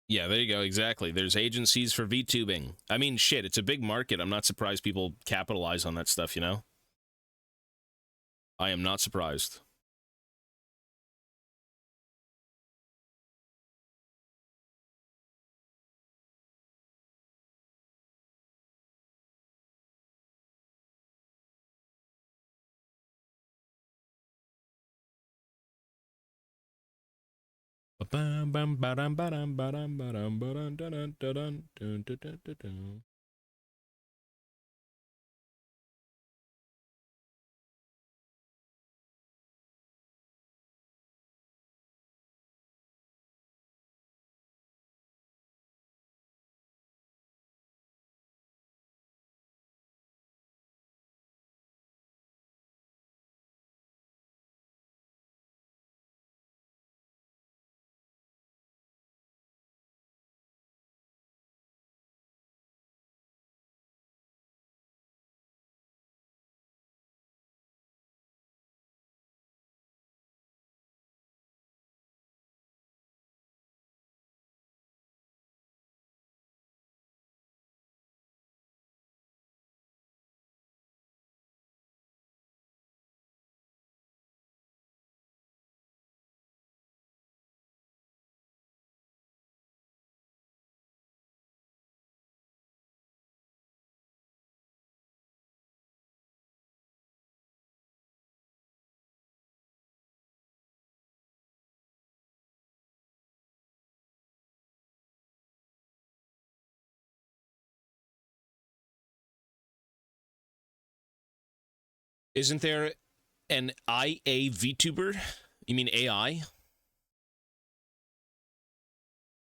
Yeah, there you go. Exactly. There's agencies for VTubing. I mean, shit, it's a big market. I'm not surprised people capitalize on that stuff, you know? I am not surprised. Isn't there an IA VTuber? You mean AI?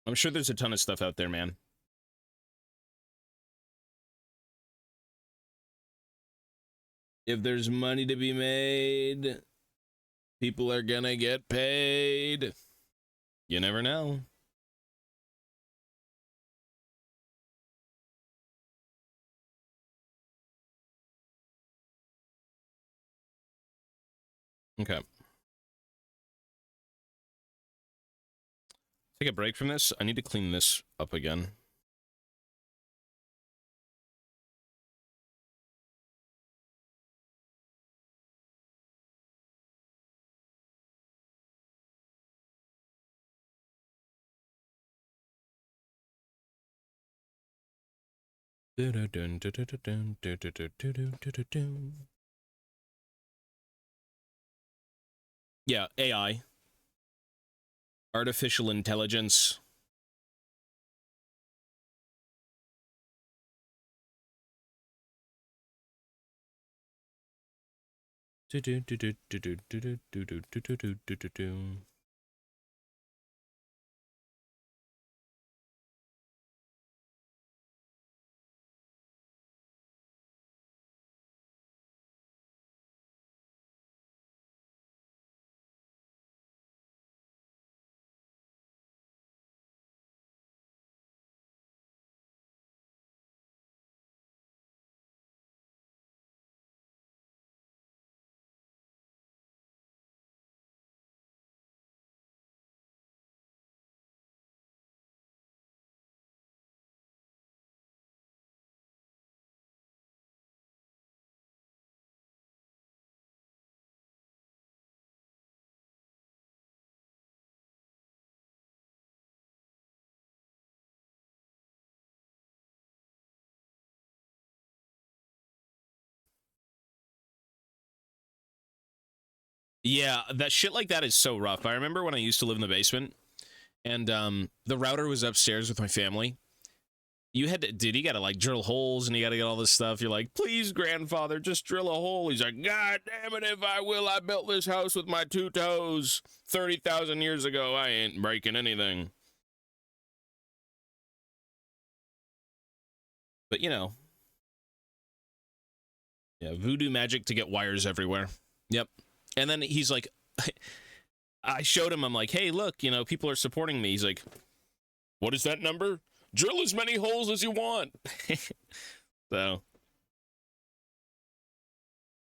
I'm sure there's a ton of stuff out there, man. If there's money to be made, people are gonna get paid. You never know. Okay. Take a break from this. I need to clean this up again. Yeah, AI. Artificial intelligence. Yeah, that shit like that is so rough. I remember when I used to live in the basement, And the router was upstairs with my family. You had to, dude, you gotta like drill holes and you gotta get all this stuff. You're like, please, grandfather, just drill a hole. He's like, God damn it, if I will, I built this house with my 2 toes 30,000 years ago. I ain't breaking anything. But you know, yeah, voodoo magic to get wires everywhere. Yep. And then he's like, I showed him, I'm like, hey, look, you know, people are supporting me. He's like, what is that number? Drill as many holes as you want. So,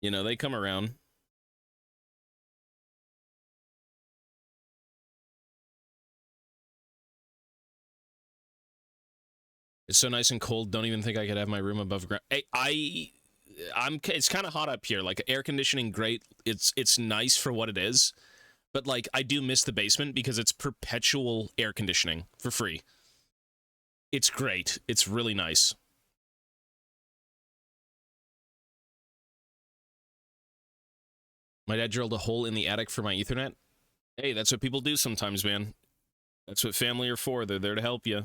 you know, they come around. It's so nice and cold. Don't even think I could have my room above ground. It's kind of hot up here. Like air conditioning, great. It's nice for what it is, but like I do miss the basement because it's perpetual air conditioning for free. It's great. It's really nice. My dad drilled a hole in the attic for my Ethernet. Hey, that's what people do sometimes, man. That's what family are for. They're there to help you.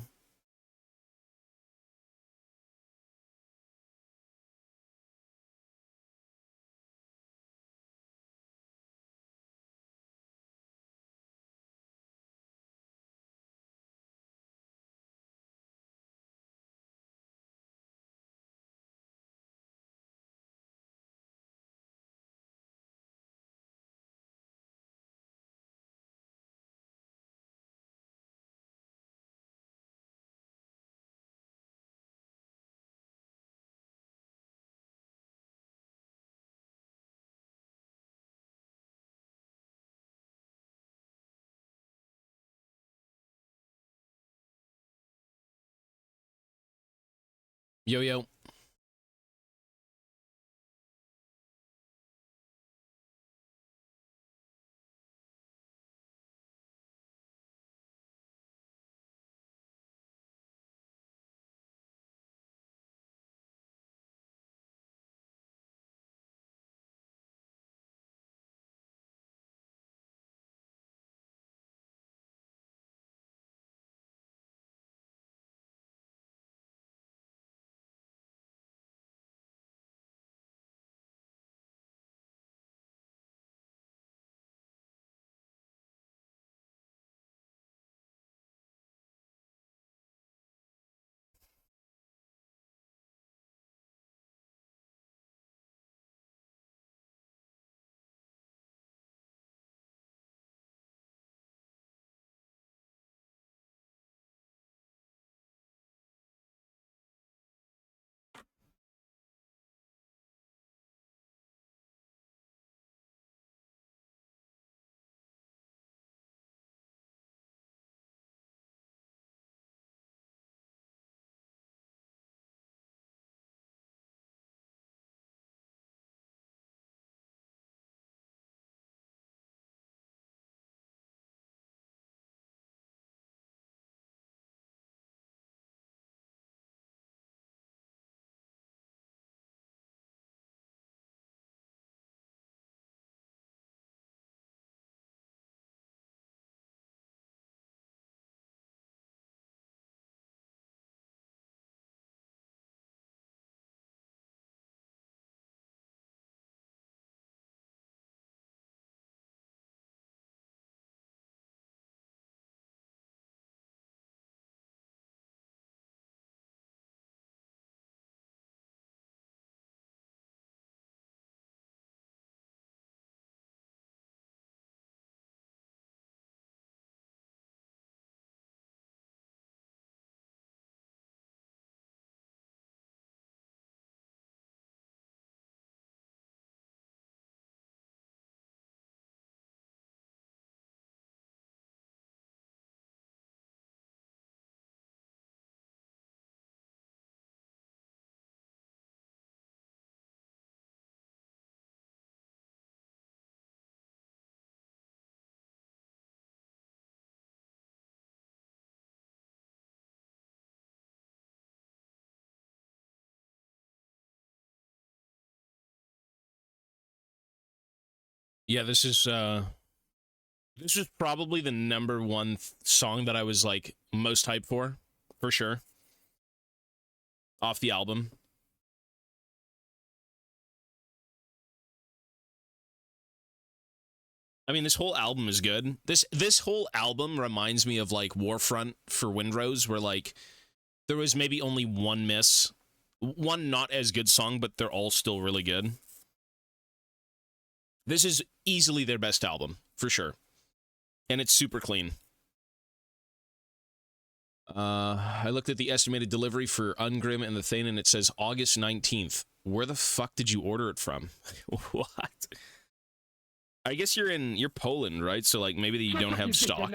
Yo, yo. Yeah, this is This is probably the #1 song that I was, like, most hyped for sure. Off the album. I mean, this whole album is good. This whole album reminds me of, like, Warfront for Windrose, where, like, there was maybe only one miss. One not as good song, but they're all still really good. This is easily their best album, for sure. And it's super clean. I looked at the estimated delivery for Ungrim and the Thane, and it says August 19th. Where the fuck did you order it from? What? I guess you're Poland, right? So, like, maybe you don't have stock,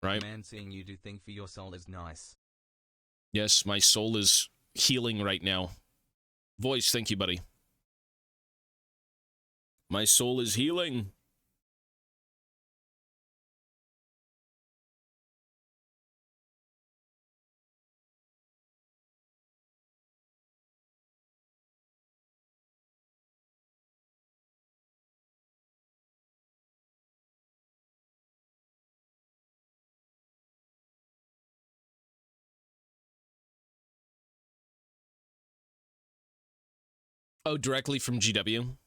right? Man, seeing you do thing for your soul is nice. Yes, my soul is healing right now. Voice, thank you, buddy. My soul is healing. Oh, directly from GW?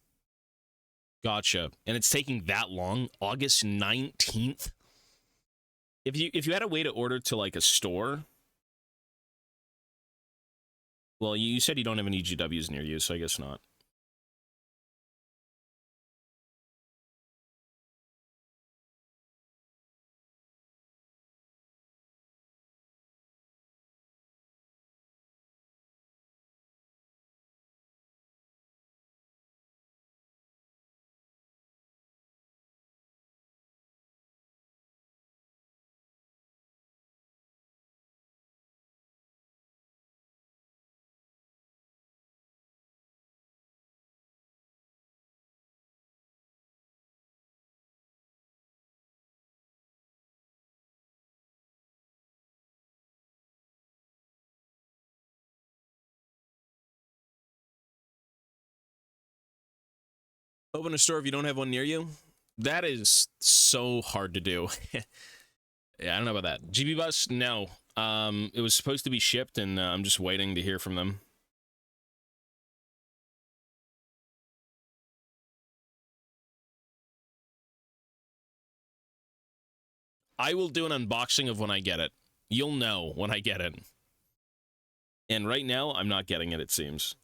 Gotcha. And it's taking that long? August 19th? If you had a way to order to, like, a store... Well, you said you don't have any GWs near you, so I guess not. Open a store if you don't have one near you? That is so hard to do. Yeah, I don't know about that. GB Bus? No. It was supposed to be shipped, and I'm just waiting to hear from them. I will do an unboxing of when I get it. You'll know when I get it. And right now, I'm not getting it, it seems.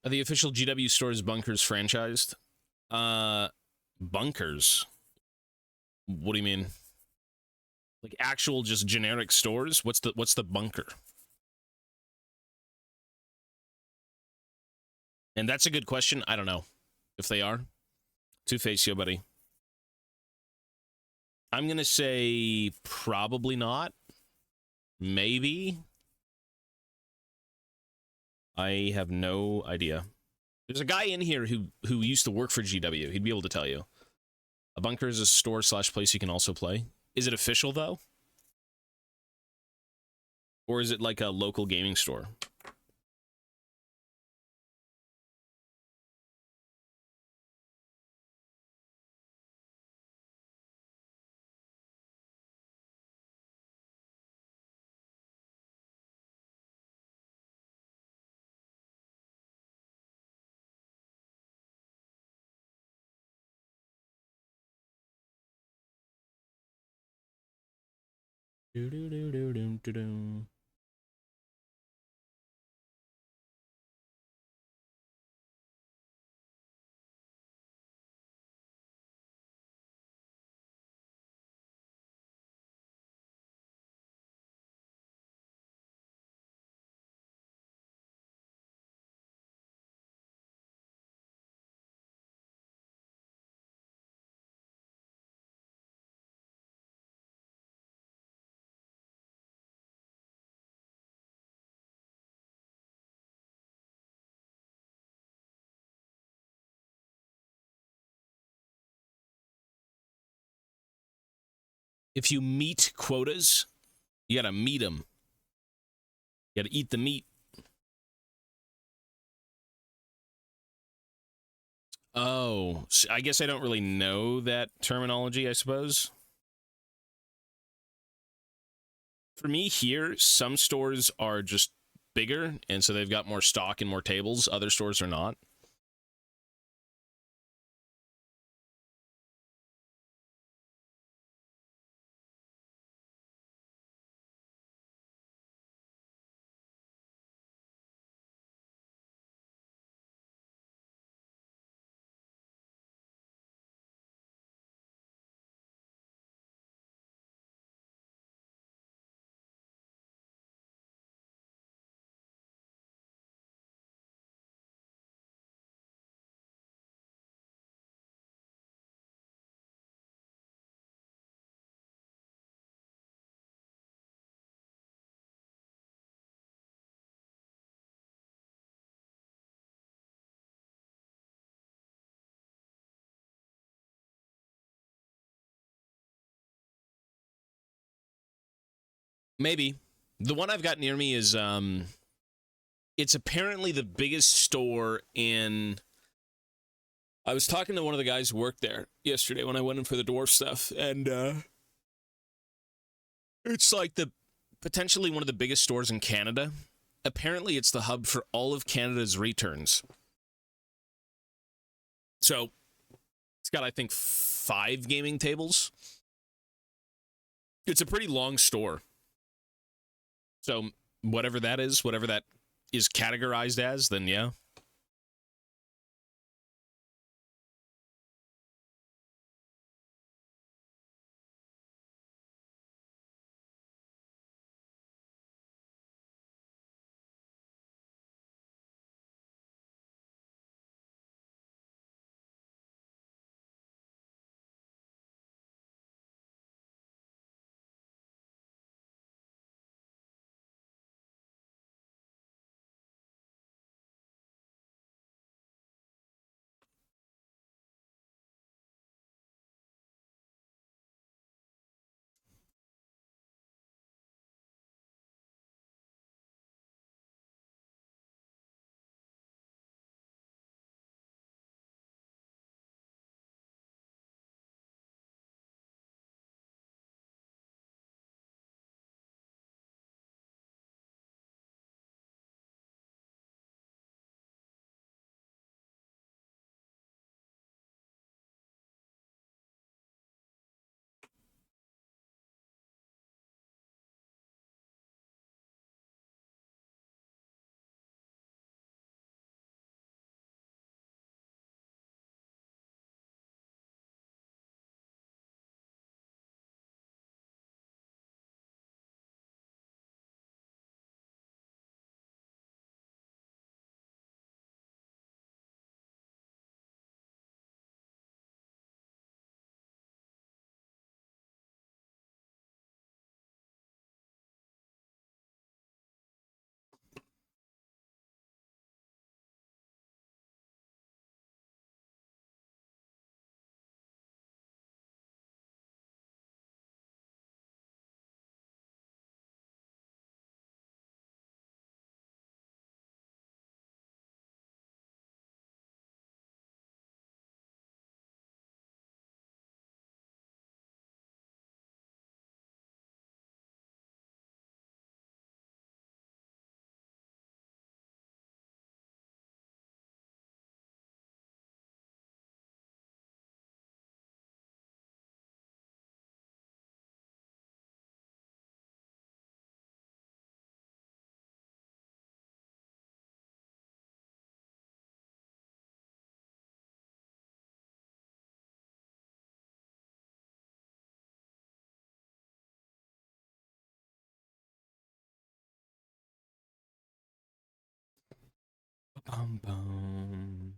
Are the official GW stores Bunkers franchised? Bunkers? What do you mean? Like actual just generic stores? What's the bunker? And that's a good question. I don't know if they are. Two-Face, yo, buddy. I'm gonna say probably not. Maybe. I have no idea. There's a guy in here who used to work for GW. He'd be able to tell you. A bunker is a store / place you can also play. Is it official, though? Or is it like a local gaming store? Do do do do do do do. If you meet quotas, you gotta meet them. You gotta eat the meat. Oh, I guess I don't really know that terminology, I suppose. For me here, some stores are just bigger, and so they've got more stock and more tables. Other stores are not. Maybe. The one I've got near me is, it's apparently the biggest store in... I was talking to one of the guys who worked there yesterday when I went in for the dwarf stuff, and, it's like potentially one of the biggest stores in Canada. Apparently, it's the hub for all of Canada's returns. So, it's got, I think, 5 gaming tables. It's a pretty long store. So, whatever that is categorized as, then yeah. Bum, bum.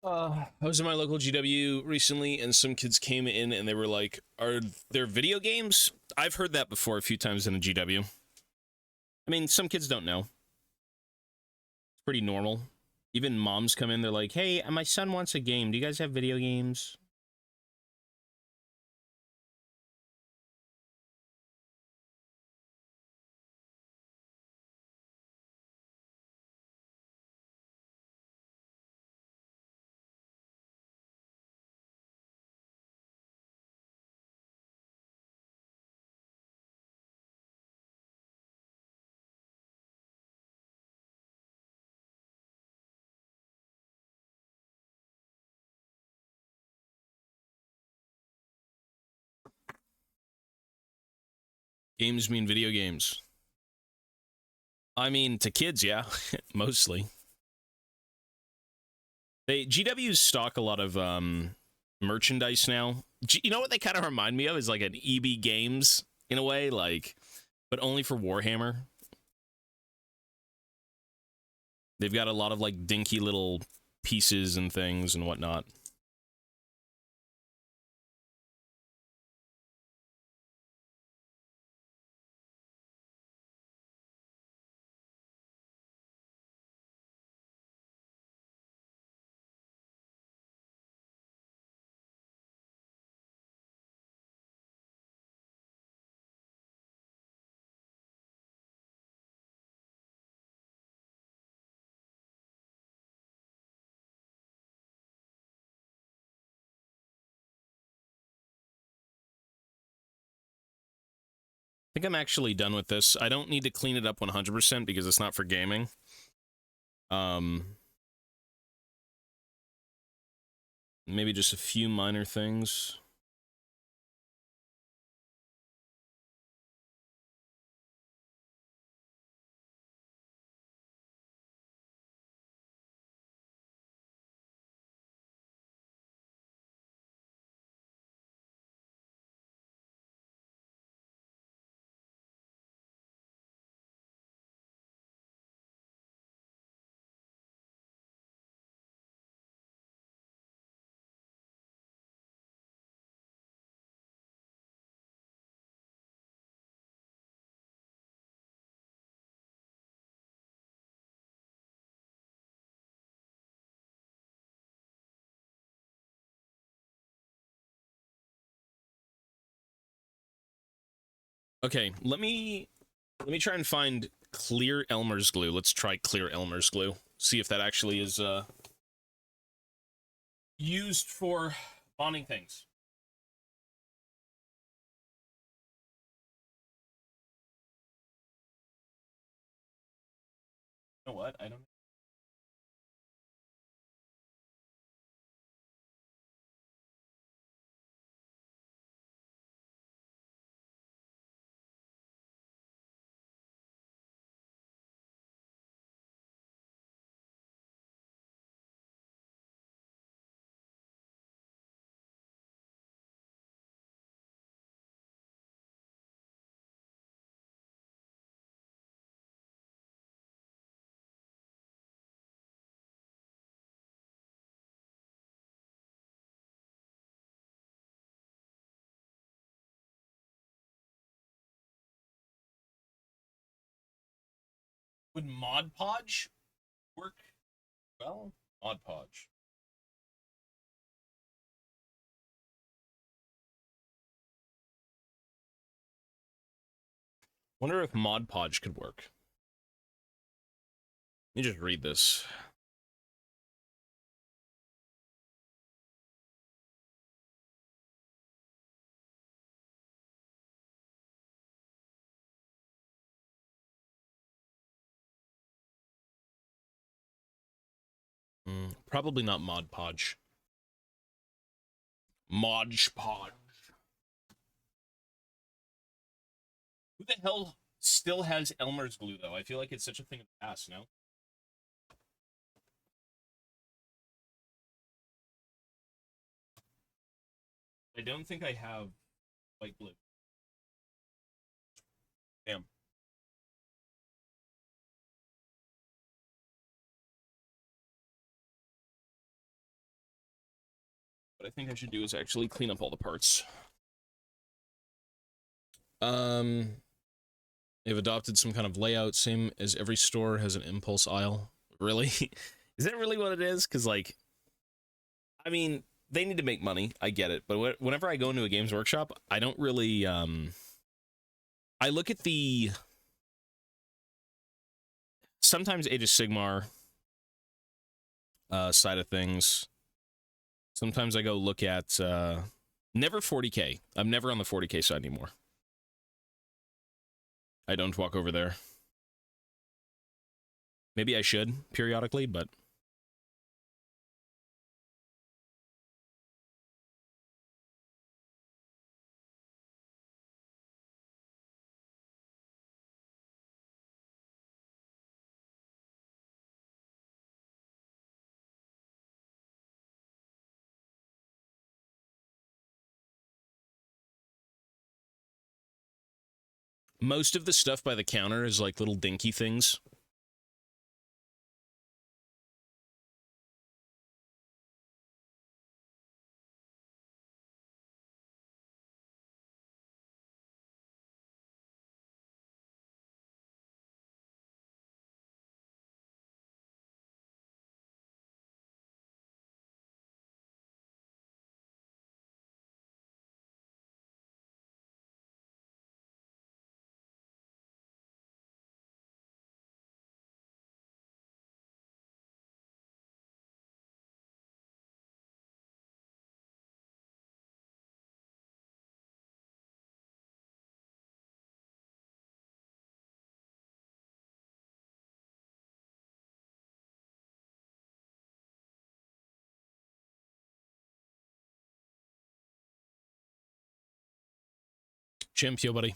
I was in my local GW recently, and some kids came in and they were like, "Are there video games?" I've heard that before a few times in a GW. I mean, some kids don't know. It's pretty normal. Even moms come in, they're like, "Hey, my son wants a game. Do you guys have video games?" Games mean video games. I mean, to kids, yeah, mostly. GWs stock a lot of merchandise now. You know what they kind of remind me of is like an EB Games in a way, like, but only for Warhammer. They've got a lot of like dinky little pieces and things and whatnot. I think I'm actually done with this. I don't need to clean it up 100% because it's not for gaming. Maybe just a few minor things. Okay, let me try and find clear Elmer's glue. Let's try clear Elmer's glue. See if that actually is used for bonding things. You know what? I don't. Would Mod Podge work well? Mod Podge. Wonder if Mod Podge could work. Let me just read this. Probably not Mod Podge. Modge Podge. Who the hell still has Elmer's glue, though? I feel like it's such a thing of the past, no? I don't think I have white glue. Damn. what I think I should do is actually clean up all the parts. They've adopted some kind of layout, same as every store has an impulse aisle. Really? Is that really what it is? Because, like, I mean, they need to make money. I get it. But whenever I go into a Games Workshop, I don't really, I look at the... Sometimes Age of Sigmar side of things. Sometimes I go look at... never 40K. I'm never on the 40K side anymore. I don't walk over there. Maybe I should, periodically, but... Most of the stuff by the counter is like little dinky things. Chimp, yo, buddy.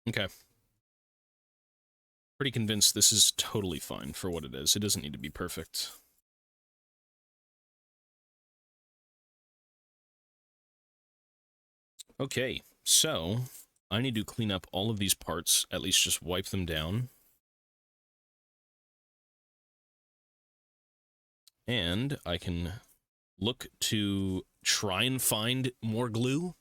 Okay. Pretty convinced this is totally fine for what it is. It doesn't need to be perfect. Okay, so I need to clean up all of these parts, at least just wipe them down. And I can look to try and find more glue.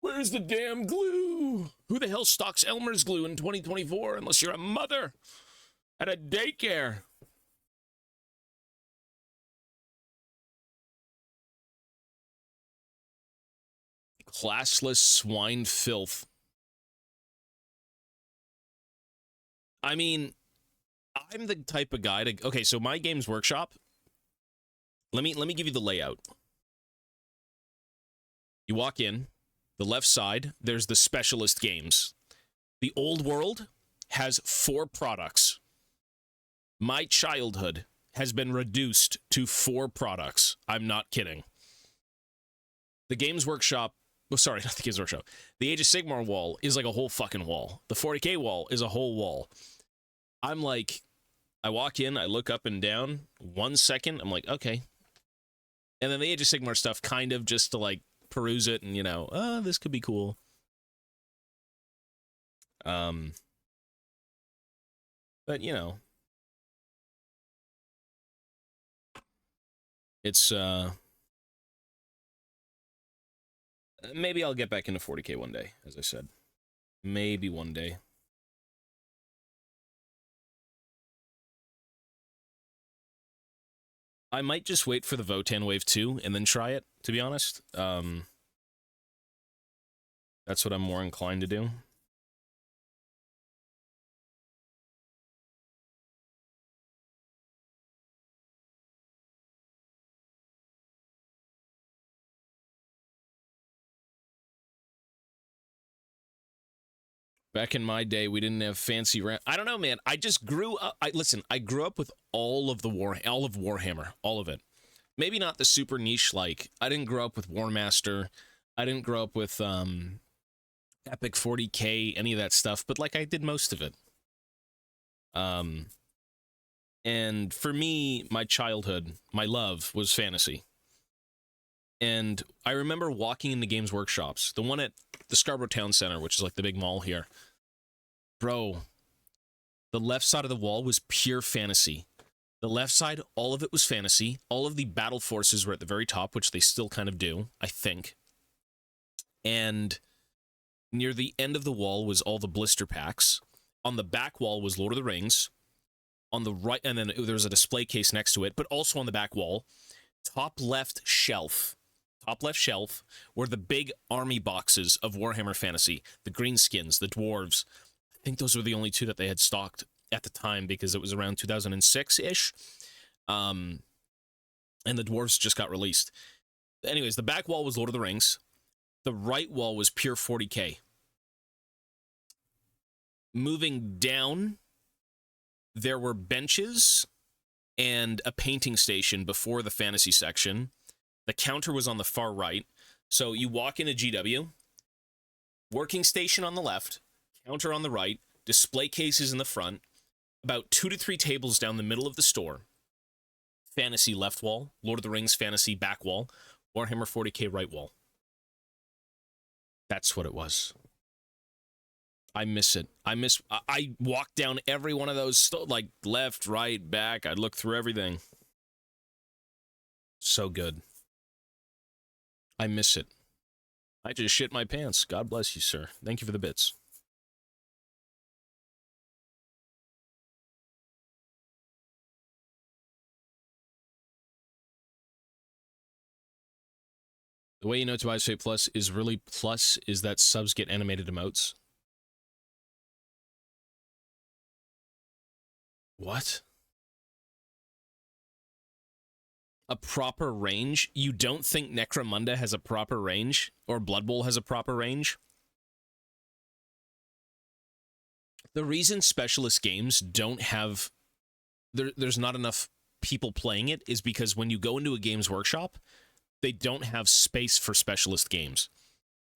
Where's the damn glue? Who the hell stocks Elmer's glue in 2024 unless you're a mother at a daycare? Classless swine filth. I mean, I'm the type of guy to... Okay, so my Games Workshop... Let me give you the layout. You walk in, the left side, there's the specialist games. The old world has 4 products. My childhood has been reduced to 4 products. I'm not kidding. The Games Workshop... Oh, sorry, not the Games Workshop. The Age of Sigmar wall is like a whole fucking wall. The 40K wall is a whole wall. I'm like... I walk in, I look up and down. 1 second, I'm like, okay. And then the Age of Sigmar stuff kind of just to, like, peruse it and, you know, oh, this could be cool. But, you know. It's, maybe I'll get back into 40K one day, as I said. Maybe one day. I might just wait for the Votan Wave 2 and then try it, to be honest. That's what I'm more inclined to do. Back in my day, we didn't have fancy I don't know, man. I just grew up. Listen, I grew up with all of Warhammer, all of it. Maybe not the super niche, like, I didn't grow up with War Master. I didn't grow up with, Epic 40K, any of that stuff, but, like, I did most of it. And for me, my childhood, my love was fantasy. And I remember walking into Games Workshops, the one at the Scarborough Town Center, which is like the big mall here. Bro, the left side of the wall was pure fantasy. The left side, all of it was fantasy. All of the battle forces were at the very top, which they still kind of do, I think. And near the end of the wall was all the blister packs. On the back wall was Lord of the Rings. On the right, and then there was a display case next to it, but also on the back wall, top left shelf were the big army boxes of Warhammer Fantasy, the greenskins, the dwarves. I think those were the only two that they had stocked at the time because it was around 2006-ish. And the dwarves just got released. Anyways, the back wall was Lord of the Rings. The right wall was pure 40K. Moving down, there were benches and a painting station before the fantasy section. The counter was on the far right. So you walk into GW, working station on the left, counter on the right, display cases in the front, about 2 to 3 tables down the middle of the store. Fantasy left wall, Lord of the Rings fantasy back wall, Warhammer 40K right wall. That's what it was. I miss it. I walked down every one of those, like left, right, back. I'd look through everything. So good. I miss it. I just shit my pants. God bless you, sir. Thank you for the bits. The way you know TobiasFatePLUS is really plus is that subs get animated emotes. What? A proper range? You don't think Necromunda has a proper range? Or Blood Bowl has a proper range? The reason specialist games don't have... There's not enough people playing it is because when you go into a Games Workshop, they don't have space for specialist games.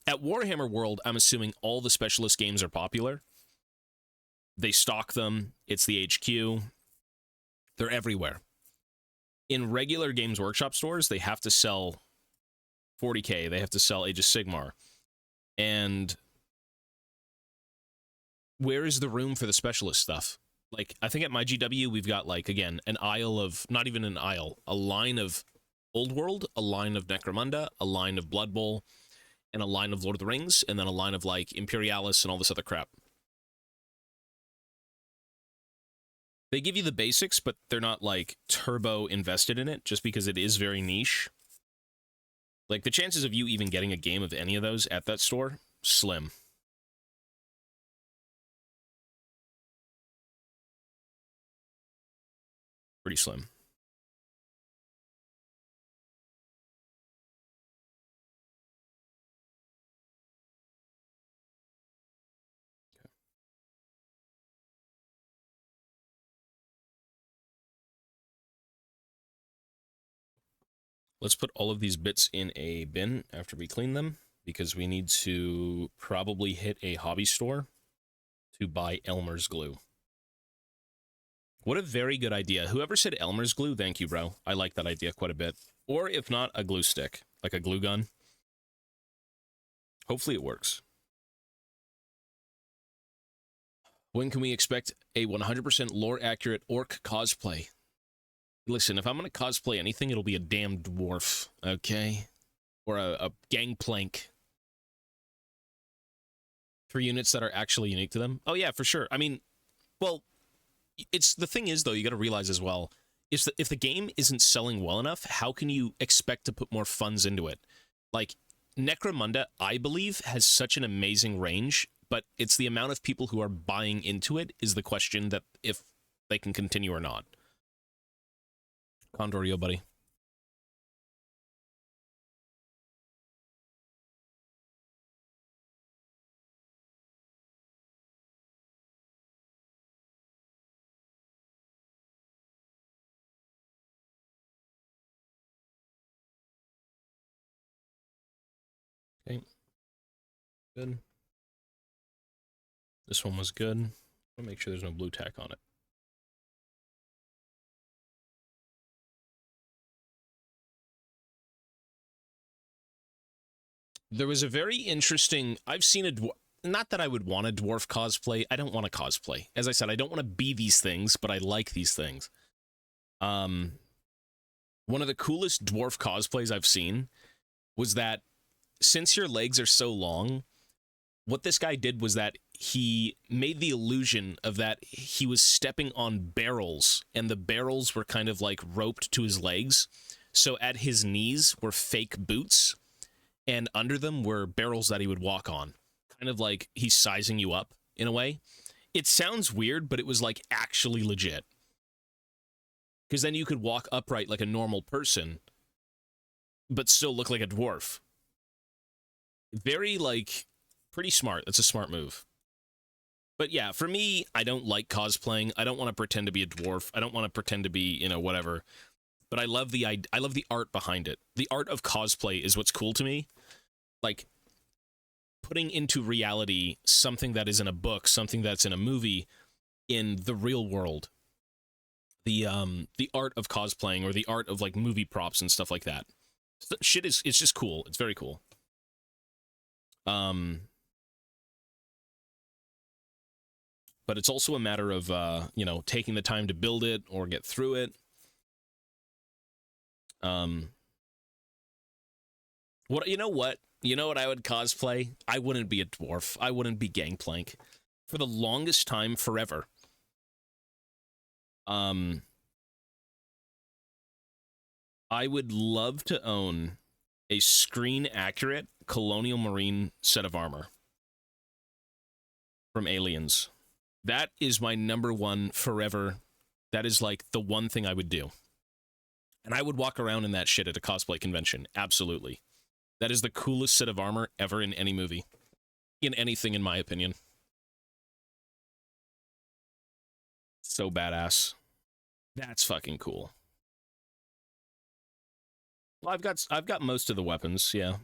At Warhammer World, I'm assuming all the specialist games are popular. They stock them. It's the HQ. They're everywhere. In regular Games Workshop stores, they have to sell 40K. They have to sell Age of Sigmar. And where is the room for the specialist stuff? Like, I think at my GW, we've got, like, again, an aisle of, not even an aisle, a line of Old World, a line of Necromunda, a line of Blood Bowl, and a line of Lord of the Rings, and then a line of, like, Imperialis and all this other crap. They give you the basics, but they're not, like, turbo invested in it, just because it is very niche. Like, the chances of you even getting a game of any of those at that store, slim. Pretty slim. Let's put all of these bits in a bin after we clean them, because we need to probably hit a hobby store to buy Elmer's glue. What a very good idea. Whoever said Elmer's glue, thank you, bro. I like that idea quite a bit. Or if not, a glue stick, like a glue gun. Hopefully it works. When can we expect a 100% lore-accurate orc cosplay? Listen, if I'm going to cosplay anything, it'll be a damn dwarf, okay? Or a gangplank. For units that are actually unique to them. Oh yeah, for sure. I mean, well, it's the thing is though, you got to realize as well, is that if the game isn't selling well enough, how can you expect to put more funds into it? Like Necromunda, I believe, has such an amazing range, but it's the amount of people who are buying into it is the question that if they can continue or not. Condorio, buddy. Okay. Good. This one was good. I'll make sure there's no blue tack on it. There was a very interesting... I've seen a... Not that I would want a dwarf cosplay. I don't want to cosplay. As I said, I don't want to be these things, but I like these things. One of the coolest dwarf cosplays I've seen was that since your legs are so long, what this guy did was that he made the illusion of that he was stepping on barrels, and the barrels were kind of like roped to his legs. So at his knees were fake boots, and under them were barrels that he would walk on. Kind of like he's sizing you up in a way. It sounds weird, but it was like actually legit. Because then you could walk upright like a normal person, but still look like a dwarf. Very, like, pretty smart. That's a smart move. But yeah, for me, I don't like cosplaying. I don't want to pretend to be a dwarf. I don't want to pretend to be, you know, whatever. But I love the art behind it. The art of cosplay is what's cool to me. Like, putting into reality something that is in a book, something that's in a movie, in the real world. The art of cosplaying, or the art of like movie props and stuff like that. Shit is, it's just cool. It's very cool. But it's also a matter of you know, taking the time to build it or get through it. What you know what? You know what I would cosplay? I wouldn't be a dwarf. I wouldn't be Gangplank. For the longest time, forever. I would love to own a screen-accurate Colonial Marine set of armor from Aliens. That is my number one forever. That is like the one thing I would do. And I would walk around in that shit at a cosplay convention. Absolutely. That is the coolest set of armor ever in any movie. In anything, in my opinion. So badass. That's fucking cool. Well, I've got most of the weapons, yeah.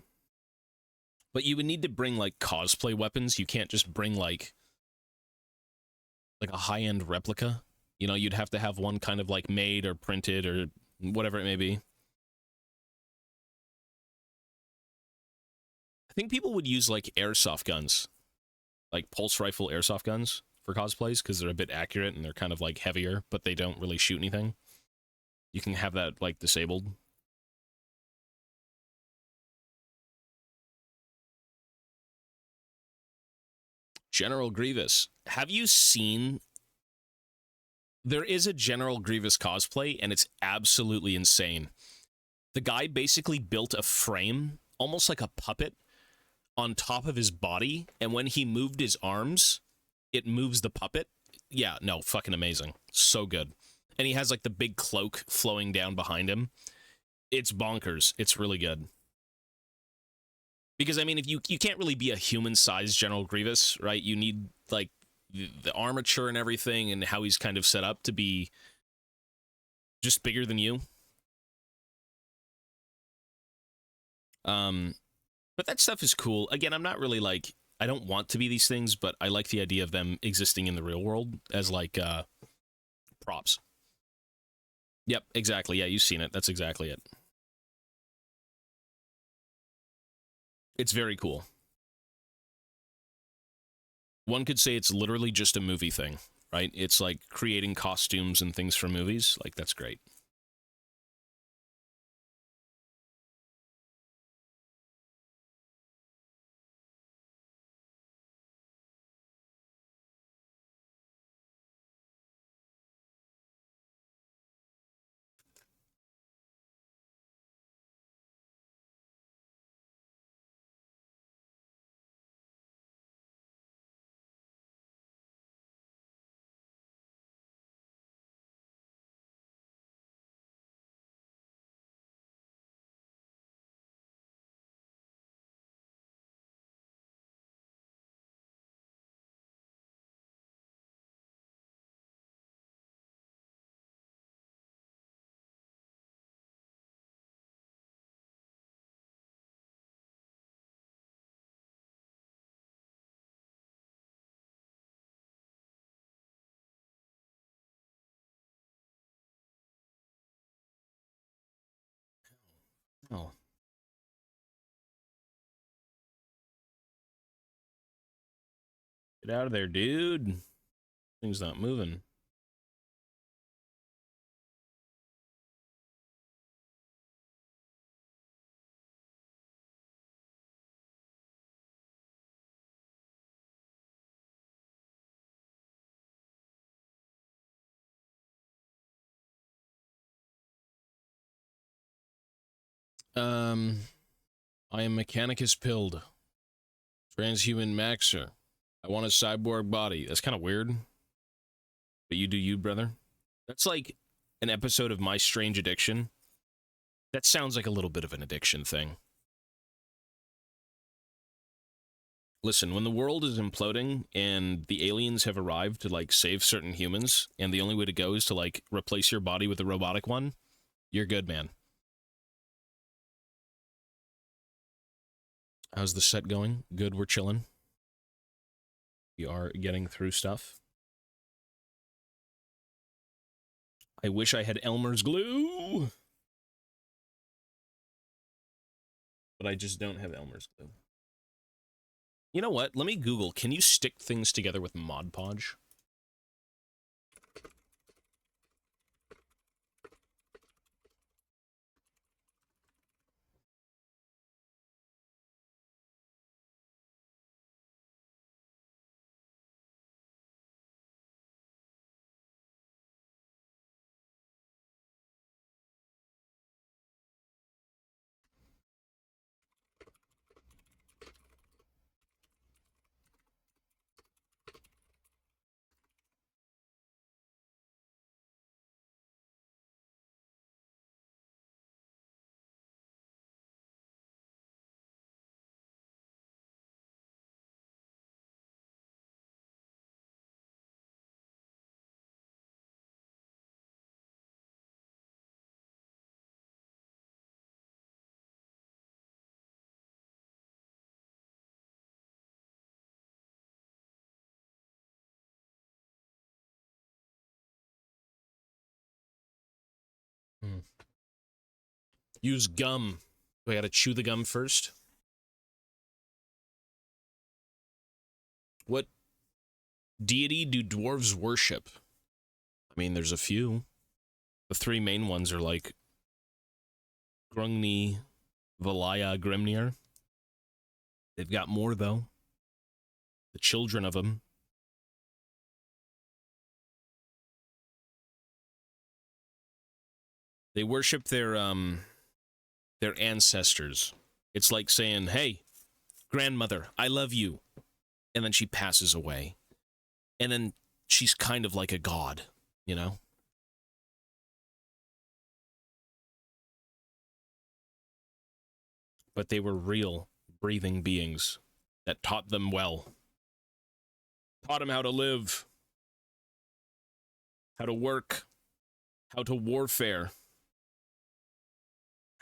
But you would need to bring like cosplay weapons. You can't just bring like a high-end replica. You know, you'd have to have one kind of like made or printed or whatever it may be. I think people would use like airsoft guns, like pulse rifle airsoft guns for cosplays, because they're a bit accurate and they're kind of like heavier, but they don't really shoot anything. You can have that like disabled. General Grievous. Have you seen... There is a General Grievous cosplay, and it's absolutely insane. The guy basically built a frame, almost like a puppet, on top of his body, and when he moved his arms, it moves the puppet. Yeah, no, fucking amazing. So good. And he has, like, the big cloak flowing down behind him. It's bonkers. It's really good. Because, I mean, if you can't really be a human-sized General Grievous, right? You need, like, the armature and everything, and how he's kind of set up to be just bigger than you. But that stuff is cool. Again, I'm not really, like... I don't want to be these things, but I like the idea of them existing in the real world as, like, props. Yep, exactly. Yeah, you've seen it. That's exactly it. It's very cool. One could say it's literally just a movie thing, right? It's like creating costumes and things for movies. Like, that's great. Oh. Get out of there, dude. Thing's not moving. I am Mechanicus Pilled. Transhuman Maxer. I want a cyborg body. That's kind of weird. But you do you, brother. That's like an episode of My Strange Addiction. That sounds like a little bit of an addiction thing. Listen, when the world is imploding and the aliens have arrived to, like, save certain humans, and the only way to go is to, like, replace your body with a robotic one, you're good, man. How's the set going? Good, we're chilling. We are getting through stuff. I wish I had Elmer's glue, but I just don't have Elmer's glue. You know what? Let me Google, can you stick things together with Mod Podge? Use gum. Do I gotta chew the gum first? What deity do dwarves worship? I mean, there's a few. The three main ones are like Grungni, Valaya, Grimnir. They've got more, though. The children of them. They worship their ancestors. It's like saying, hey, grandmother, I love you. And then she passes away. And then she's kind of like a god, you know? But they were real, breathing beings that taught them well. Taught them how to live, how to work, how to warfare,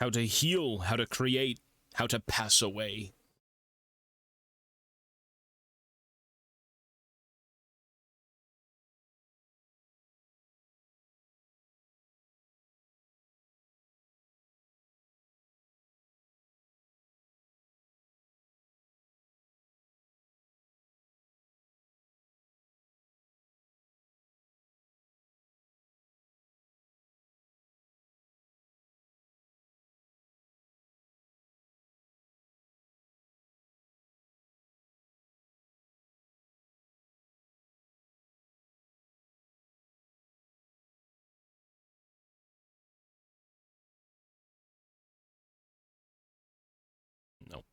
how to heal, how to create, how to pass away. No.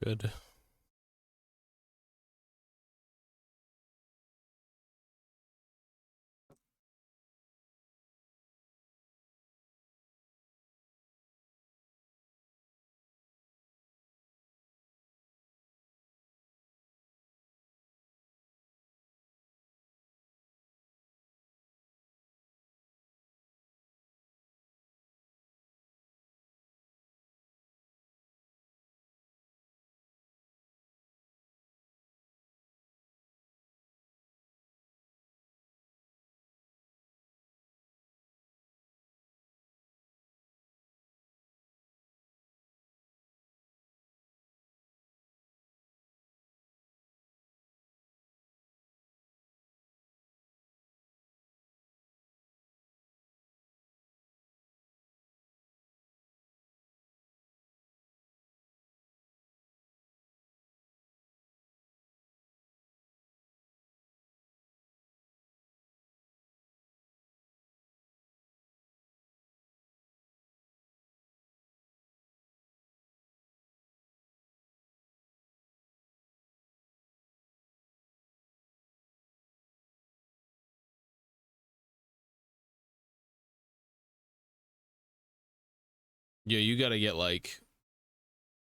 Good. Yeah, you gotta get, like...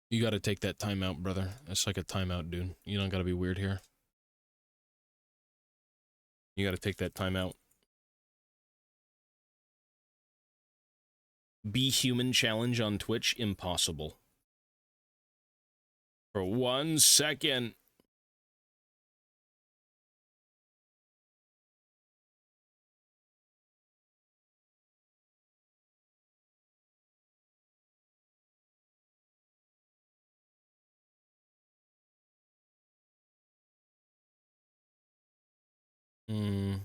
You gotta take that timeout, brother. That's like a timeout, dude. You don't gotta be weird here. You gotta take that timeout. Be human challenge on Twitch? Impossible. For 1 second. Hmm.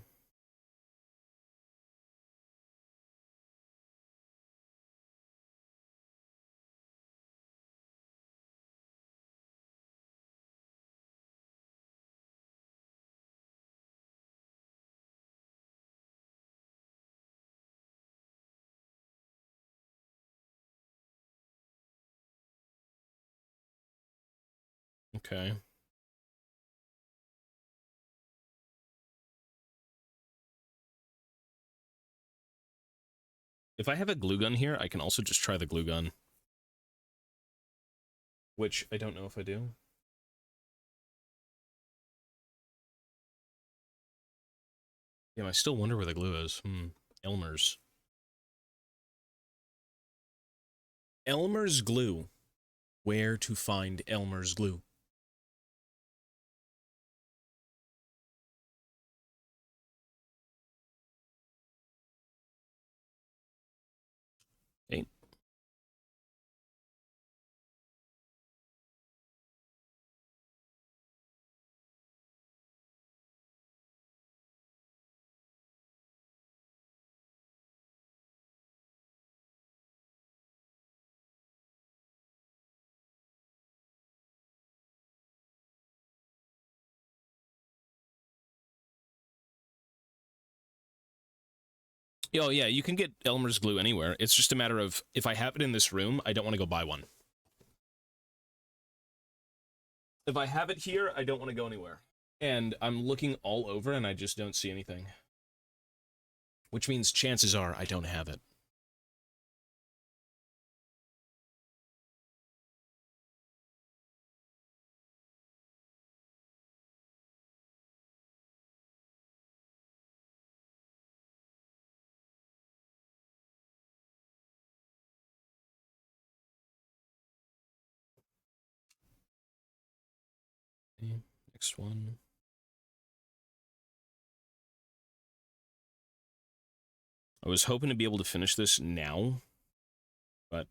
Okay. If I have a glue gun here, I can also just try the glue gun. Which, I don't know if I do. Yeah, I still wonder where the glue is. Elmer's. Elmer's glue. Where to find Elmer's glue? Hey. Oh, yeah, you can get Elmer's glue anywhere. It's just a matter of, if I have it in this room, I don't want to go buy one. If I have it here, I don't want to go anywhere. And I'm looking all over and I just don't see anything. Which means chances are I don't have it. Okay, next one. I was hoping to be able to finish this now, but...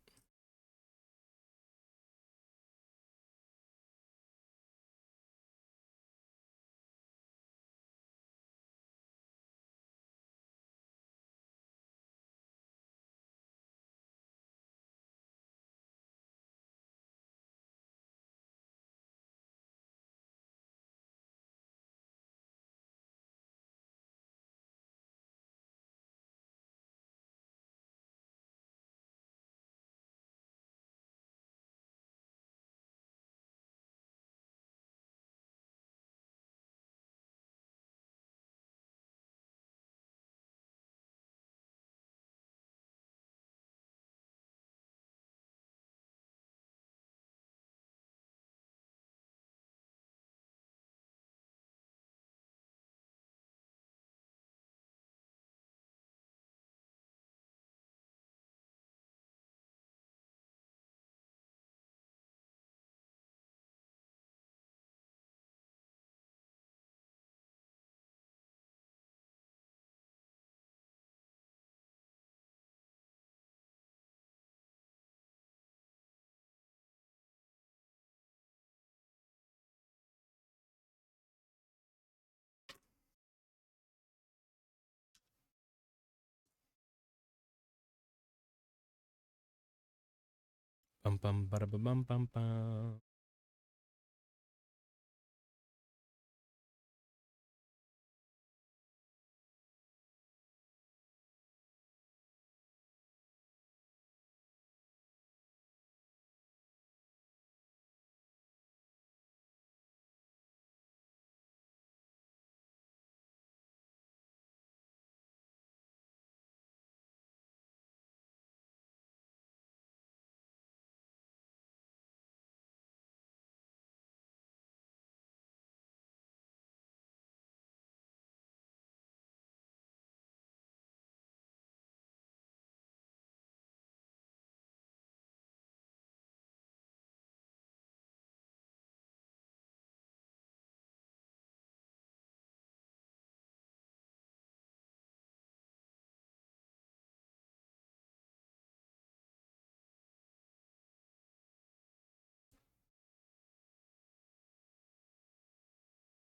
Bum bum bada bum bum bum bum.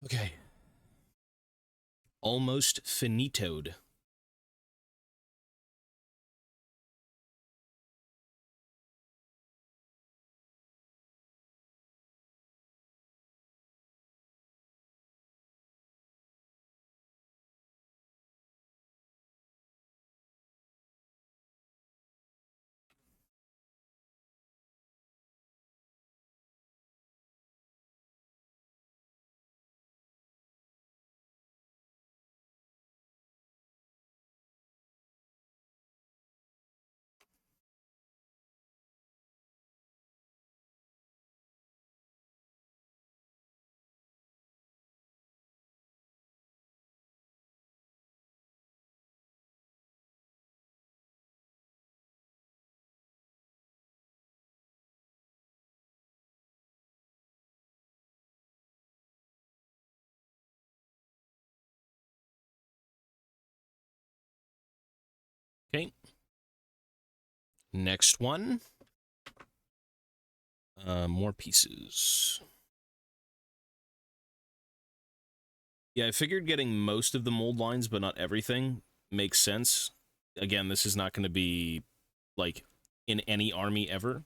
Okay. Almost finitoed. Okay. Next one. More pieces. Yeah, I figured getting most of the mold lines, but not everything, makes sense. Again, this is not going to be, like, in any army ever.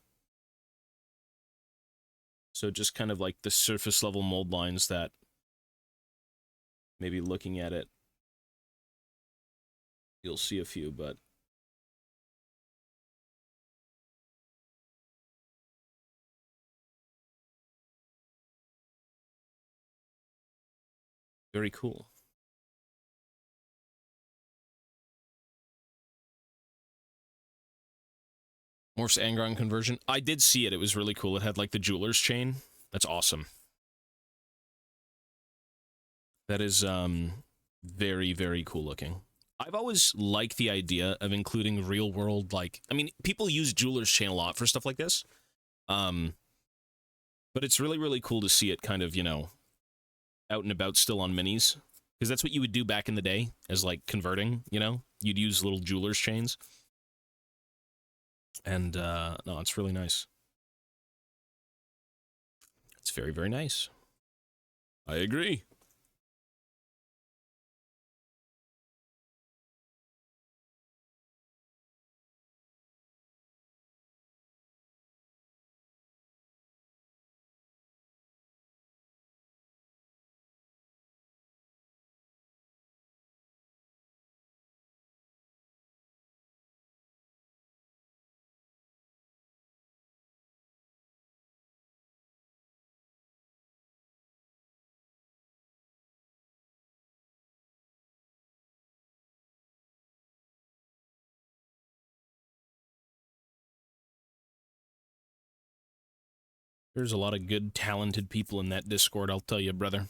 So just kind of like the surface level mold lines that, maybe looking at it, you'll see a few, but... Very cool. Morph's Angron conversion. I did see it. It was really cool. It had, like, the jeweler's chain. That's awesome. That is, very, very cool looking. I've always liked the idea of including real-world, like... I mean, people use jeweler's chain a lot for stuff like this. But it's really, really cool to see it kind of, you know, out and about still on minis. Because that's what you would do back in the day, as, like, converting, you know? You'd use little jeweler's chains. And, no, it's really nice. It's very, very nice. I agree. There's a lot of good, talented people in that Discord, I'll tell you, brother.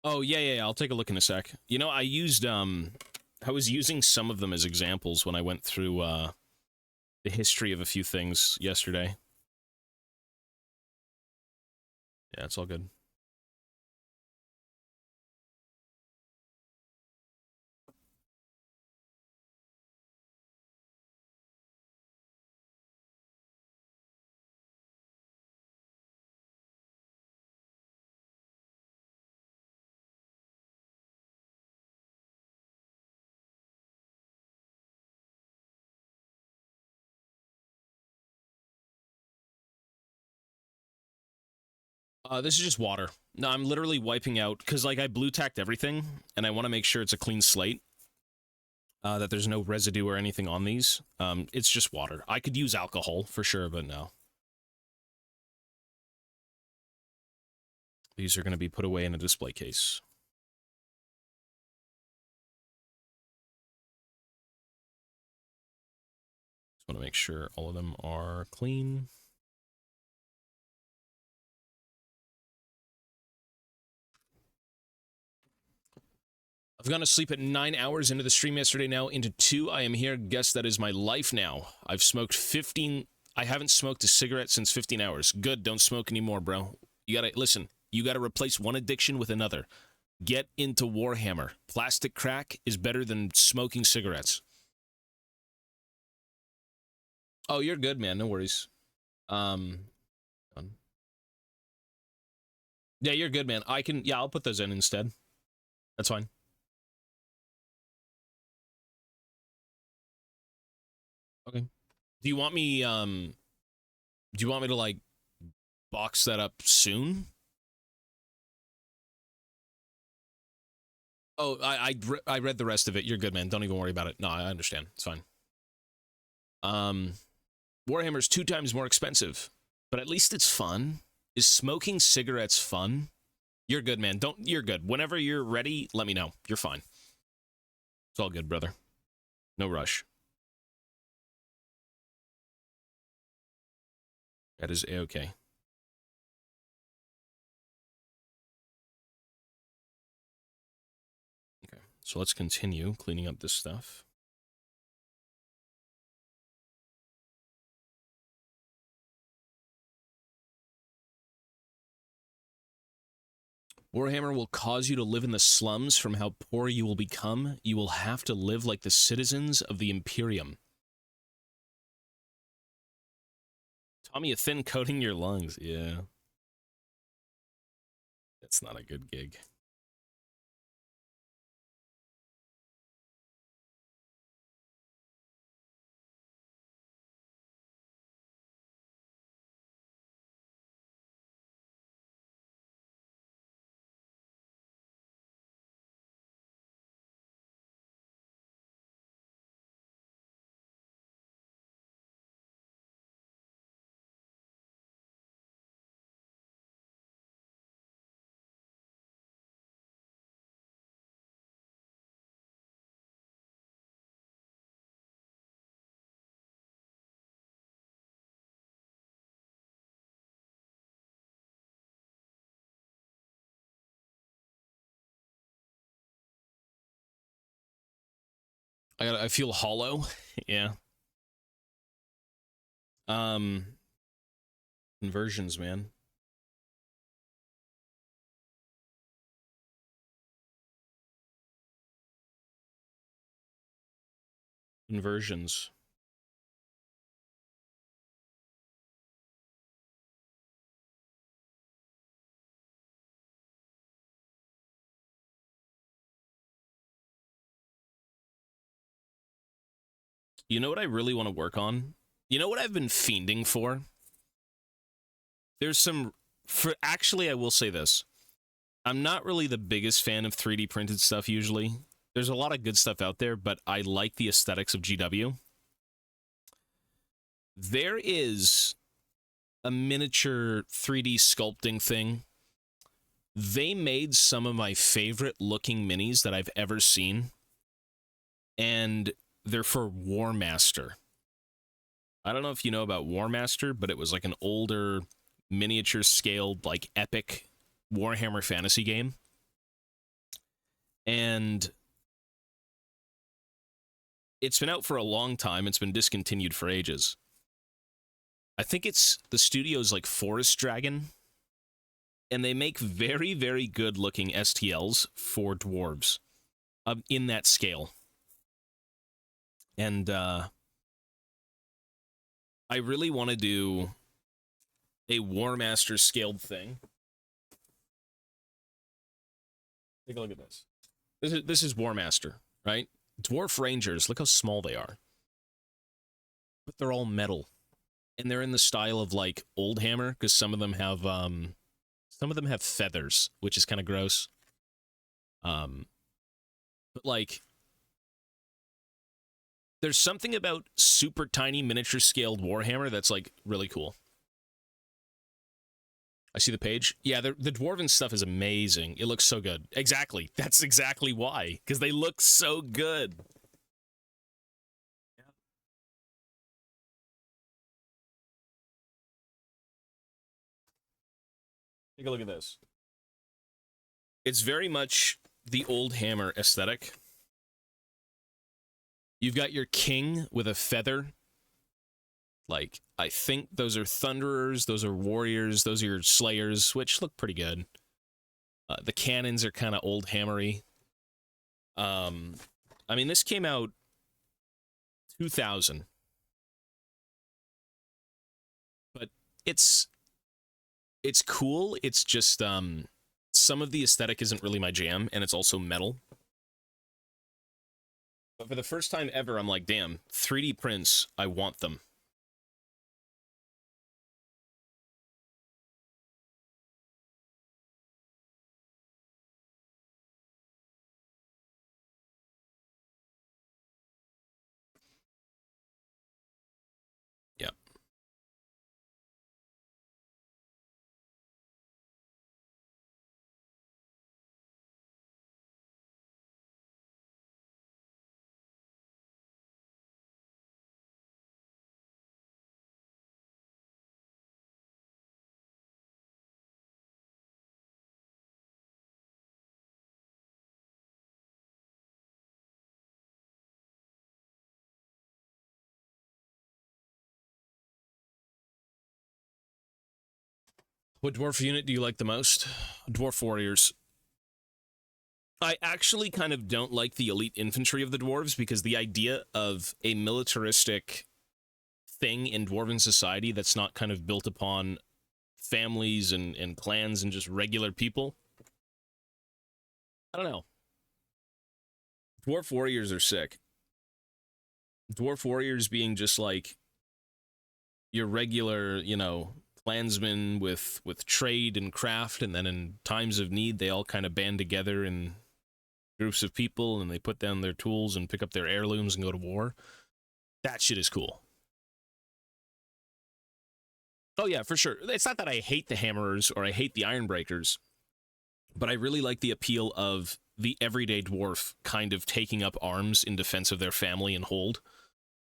Oh, yeah, I'll take a look in a sec. You know, I was using some of them as examples when I went through, the history of a few things yesterday. Yeah, it's all good. This is just water. No, I'm literally wiping out, because, like, I blue-tacked everything, and I want to make sure it's a clean slate. That there's no residue or anything on these. It's just water. I could use alcohol, for sure, but no. These are going to be put away in a display case. Just want to make sure all of them are clean. I've gone to sleep at 9 hours into the stream yesterday, now into 2. I am here. Guess that is my life now. I've smoked 15... I haven't smoked a cigarette since 15 hours. Good, don't smoke anymore, bro. You gotta... Listen, you gotta replace one addiction with another. Get into Warhammer. Plastic crack is better than smoking cigarettes. Oh, you're good, man. No worries. Yeah, you're good, man. I can... Yeah, I'll put those in instead. That's fine. Okay. Do you want me, do you want me to, like, box that up soon? Oh, I read the rest of it. You're good, man. Don't even worry about it. No, I understand. It's fine. Warhammer's 2 times more expensive, but at least it's fun. Is smoking cigarettes fun? You're good, man. You're good. Whenever you're ready, let me know. You're fine. It's all good, brother. No rush. That is A-okay. Okay, so let's continue cleaning up this stuff. Warhammer will cause you to live in the slums from how poor you will become. You will have to live like the citizens of the Imperium. Tommy, a thin coating your lungs. Yeah. That's not a good gig. I feel hollow. Yeah. Conversions, man. Conversions. You know what I really want to work on? You know what I've been fiending for? There's some... Actually, I will say this. I'm not really the biggest fan of 3D printed stuff usually. There's a lot of good stuff out there, but I like the aesthetics of GW. There is a miniature 3D sculpting thing. They made some of my favorite looking minis that I've ever seen. And they're for War Master. I don't know if you know about War Master, but it was like an older miniature scaled, like epic Warhammer fantasy game. And it's been out for a long time. It's been discontinued for ages. I think it's the studio's like Forest Dragon. And they make very, very good looking STLs for dwarves in that scale. And I really want to do a War Master scaled thing. Take a look at this. This is War Master, right? Dwarf Rangers, look how small they are. But they're all metal. And they're in the style of like Old Hammer, because some of them have feathers, which is kind of gross. But like there's something about super tiny miniature scaled Warhammer that's like really cool. I see the page. Yeah, the Dwarven stuff is amazing. It looks so good. Exactly. That's exactly why. Because they look so good. Yeah. Take a look at this. It's very much the old hammer aesthetic. You've got your king with a feather. Like, I think those are thunderers, those are warriors, those are your slayers, which look pretty good. The cannons are kind of old hammery. I mean, this came out 2000. But it's cool. It's just some of the aesthetic isn't really my jam, and it's also metal. But for the first time ever, I'm like, damn, 3D prints, I want them. Yeah. What dwarf unit do you like the most? Dwarf warriors. I actually kind of don't like the elite infantry of the dwarves, because the idea of a militaristic thing in dwarven society that's not kind of built upon families and clans and just regular people, I don't know. Dwarf warriors are sick. Dwarf warriors being just like your regular, you know, clansmen with trade and craft, and then in times of need, they all kind of band together in groups of people, and they put down their tools and pick up their heirlooms and go to war. That shit is cool. Oh yeah, for sure. It's not that I hate the hammerers or I hate the ironbreakers, but I really like the appeal of the everyday dwarf kind of taking up arms in defense of their family and hold.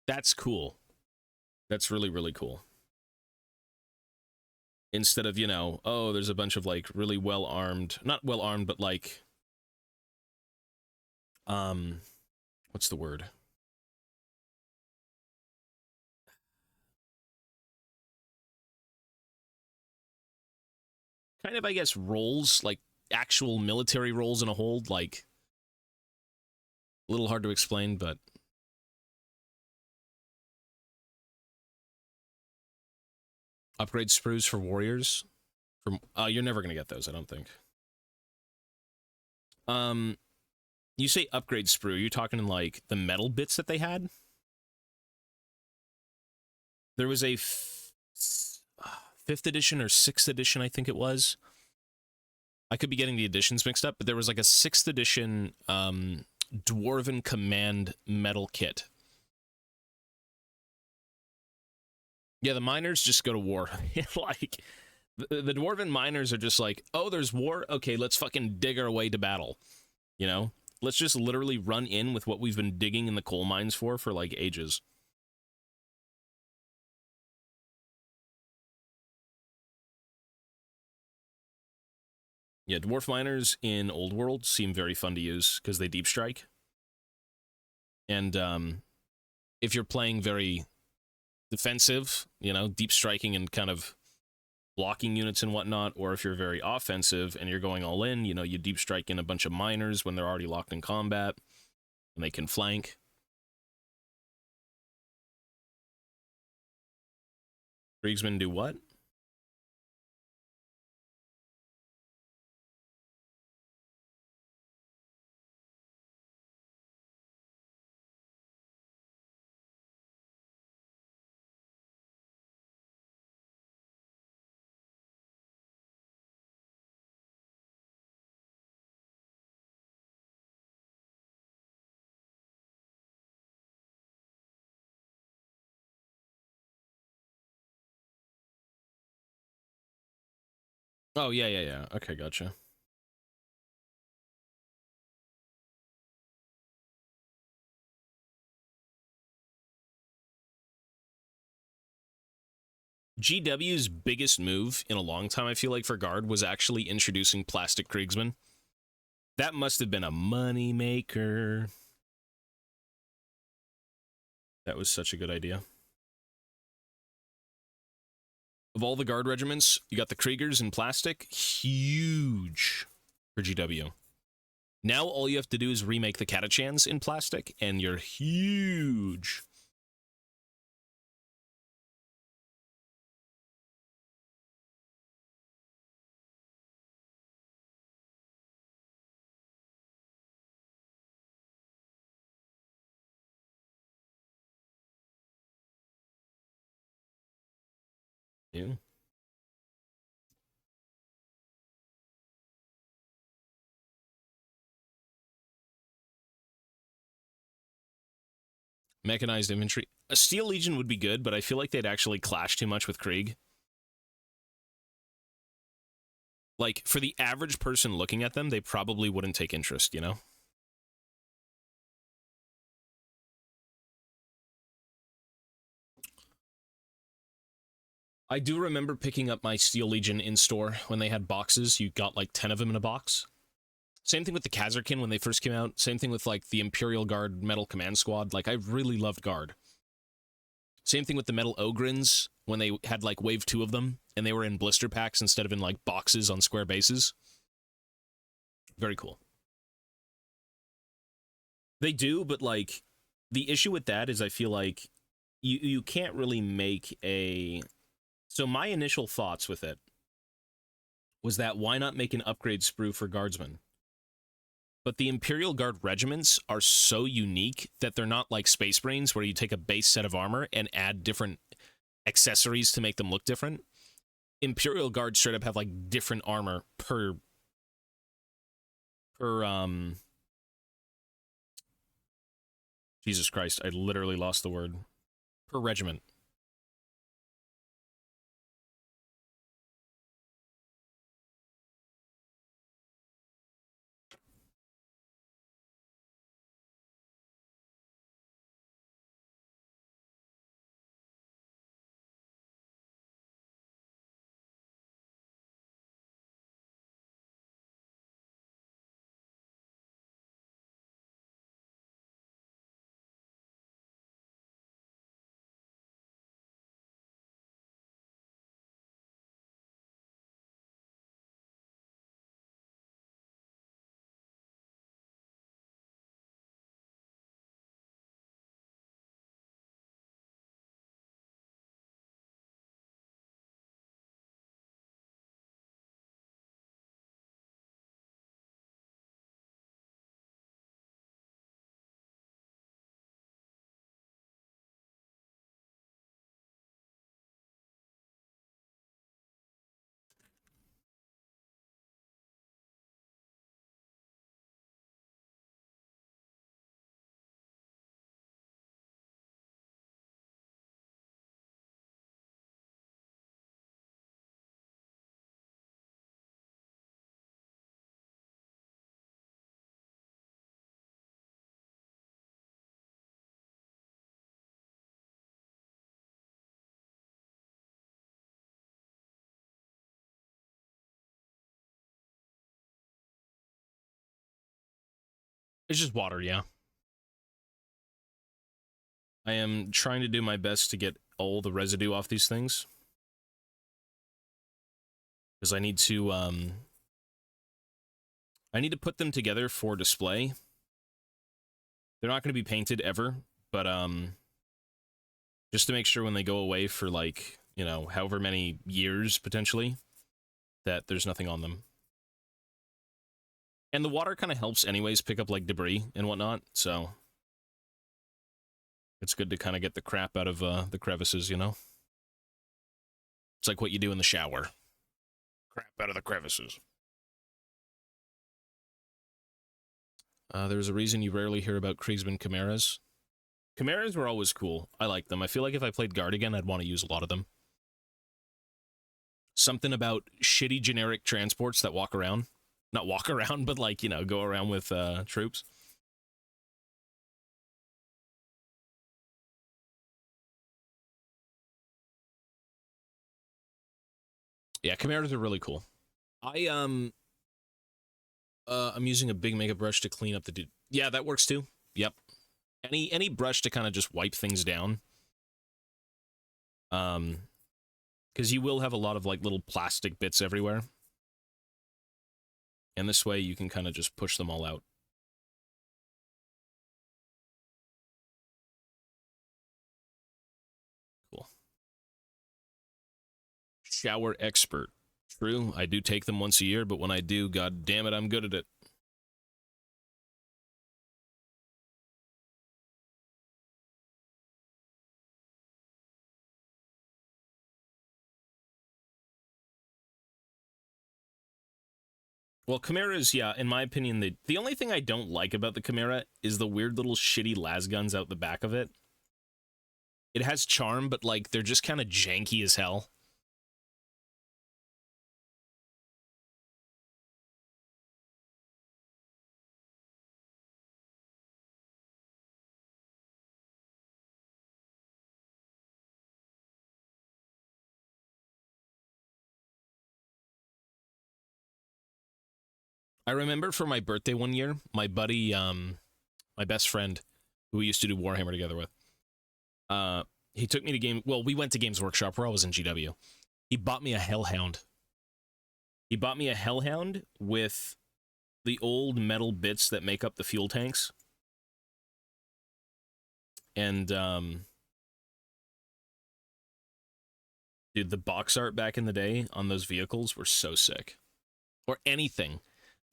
That's cool. That's really, really cool. Instead of, you know, oh, there's a bunch of, like, really well-armed, not well-armed, but, like, what's the word? Kind of, I guess, roles, like, actual military roles in a hold, like, a little hard to explain, but upgrade sprues for warriors. From you're never gonna get those, I don't think. You say upgrade sprue, you're talking in, like, the metal bits that they had? There was a 5th edition or 6th edition, I think it was. I could be getting the editions mixed up, but there was like a 6th edition Dwarven Command metal kit. Yeah, the miners just go to war. Like, the Dwarven miners are just like, oh, there's war? Okay, let's fucking dig our way to battle. You know? Let's just literally run in with what we've been digging in the coal mines for like, ages. Yeah, dwarf miners in Old World seem very fun to use because they deep strike. And if you're playing very defensive, you know, deep striking and kind of blocking units and whatnot, or if you're very offensive and you're going all in, you know, you deep strike in a bunch of miners when they're already locked in combat and they can flank. Kriegsmen do what? Oh, yeah. Okay, gotcha. GW's biggest move in a long time, I feel like, for Guard was actually introducing plastic Kriegsmen. That must have been a money maker. That was such a good idea. Of all the guard regiments, you got the Kriegers in plastic. Huge for GW. Now all you have to do is remake the Katachans in plastic, and you're huge. Yeah. Mechanized infantry. A Steel Legion would be good, but I feel like they'd actually clash too much with Krieg. Like, for the average person looking at them, they probably wouldn't take interest, you know? I do remember picking up my Steel Legion in store when they had boxes. You got like 10 of them in a box. Same thing with the Kazarkin when they first came out. Same thing with like the Imperial Guard Metal Command Squad. Like, I really loved Guard. Same thing with the Metal Ogrins when they had like wave 2 of them and they were in blister packs instead of in like boxes on square bases. Very cool. They do, but like the issue with that is I feel like you can't really make a... So my initial thoughts with it was that why not make an upgrade sprue for guardsmen? But the Imperial Guard regiments are so unique that they're not like Space Marines where you take a base set of armor and add different accessories to make them look different. Imperial Guard straight up have like different armor per Jesus Christ, I literally lost the word. Per regiment. It's just water, yeah. I am trying to do my best to get all the residue off these things. Because I need to put them together for display. They're not going to be painted ever, but just to make sure when they go away for like, you know, however many years potentially, that there's nothing on them. And the water kind of helps anyways pick up like debris and whatnot, so it's good to kind of get the crap out of the crevices, you know? It's like what you do in the shower. Crap out of the crevices. There's a reason you rarely hear about Kriegsman Chimeras. Chimeras were always cool. I like them. I feel like if I played Guard again, I'd want to use a lot of them. Something about shitty generic transports that walk around. Not walk around, but like, you know, go around with troops. Yeah, Chimeras are really cool. I'm using a big makeup brush to clean up the dude. Yeah, that works too. Yep. Any brush to kind of just wipe things down. Because you will have a lot of like little plastic bits everywhere. And this way you can kind of just push them all out. Cool. Shower expert. True, I do take them once a year, but when I do, god damn it, I'm good at it. Well, Chimeras, yeah, in my opinion, the only thing I don't like about the Chimera is the weird little shitty las guns out the back of it. It has charm, but, like, they're just kind of janky as hell. I remember for my birthday one year, my buddy, my best friend, who we used to do Warhammer together with, he took me to well, we went to Games Workshop, we're always in GW. He bought me a Hellhound. He bought me a Hellhound with the old metal bits that make up the fuel tanks. And, dude, the box art back in the day on those vehicles were so sick. Or anything.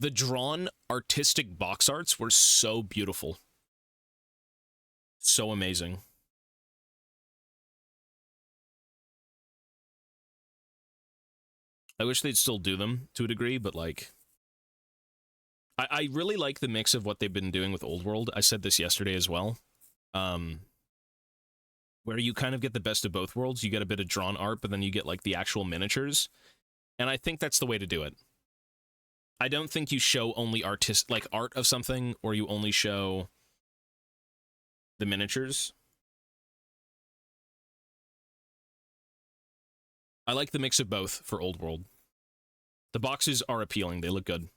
The drawn artistic box arts were so beautiful. So amazing. I wish they'd still do them to a degree, but like... I really like the mix of what they've been doing with Old World. I said this yesterday as well. Where you kind of get the best of both worlds. You get a bit of drawn art, but then you get like the actual miniatures. And I think that's the way to do it. I don't think you show only art of something, or you only show the miniatures. I like the mix of both for Old World. The boxes are appealing. They look good.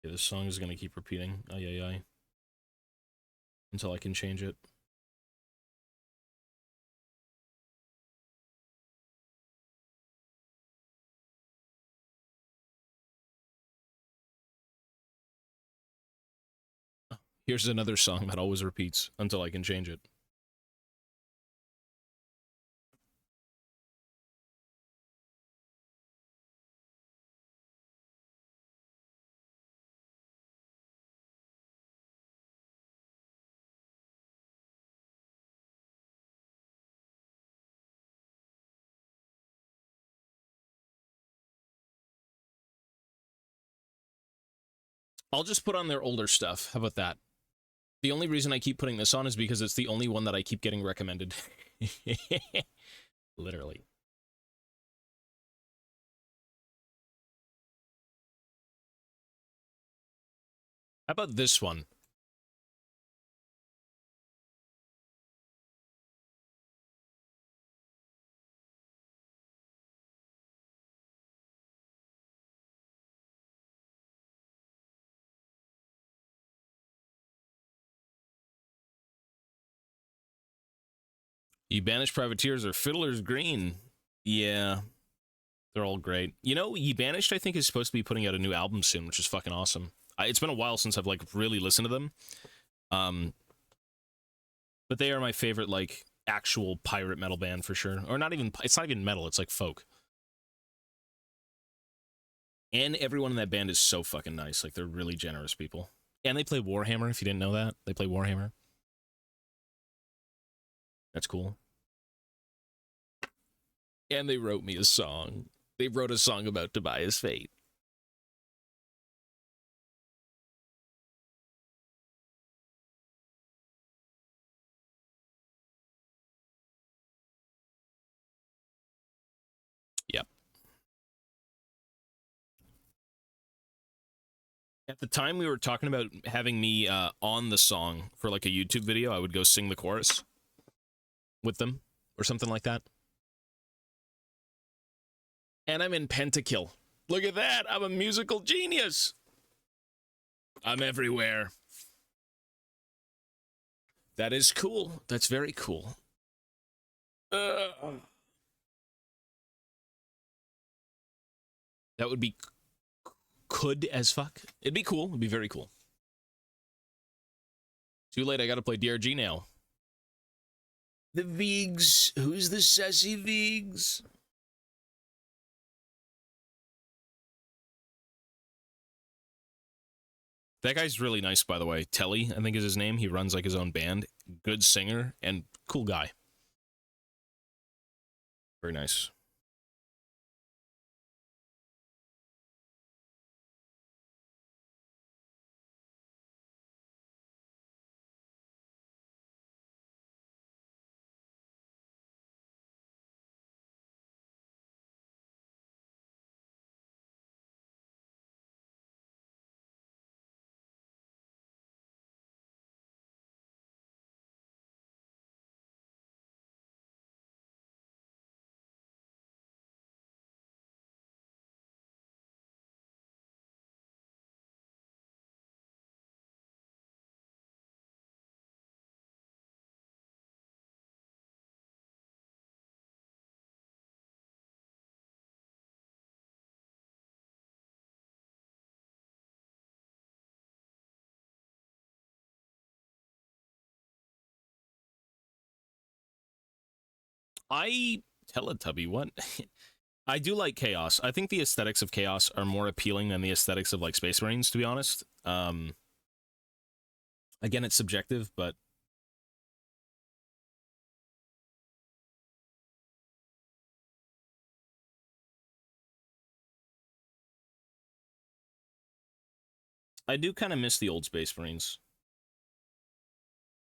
Yeah, this song is going to keep repeating. Ay, ay, ay. Until I can change it. Here's another song that always repeats until I can change it. I'll just put on their older stuff. How about that? The only reason I keep putting this on is because it's the only one that I keep getting recommended. Literally. How about this one? You banish privateers or fiddlers green. Yeah. They're all great. You know, Ye Banished, I think, is supposed to be putting out a new album soon, which is fucking awesome. It's been a while since I've, like, really listened to them. But they are my favorite, like, actual pirate metal band for sure. Or not even, it's not even metal, it's like folk. And everyone in that band is so fucking nice. Like, they're really generous people. And they play Warhammer, if you didn't know that. They play Warhammer. That's cool. And they wrote me a song. They wrote a song about Tobias Fate. Yeah. At the time we were talking about having me on the song for like a YouTube video, I would go sing the chorus with them or something like that. And I'm in Pentakill. Look at that. I'm a musical genius. I'm everywhere. That is cool. That's very cool. That would be could as fuck. It'd be cool. It'd be very cool. Too late. I gotta play DRG now. The Vigs. Who's the sassy Vigs? That guy's really nice, by the way. Telly, I think is his name. He runs like his own band. Good singer and cool guy. Very nice. Teletubby, what? I do like Chaos. I think the aesthetics of Chaos are more appealing than the aesthetics of, like, Space Marines, to be honest. Again, it's subjective, but... I do kind of miss the old Space Marines.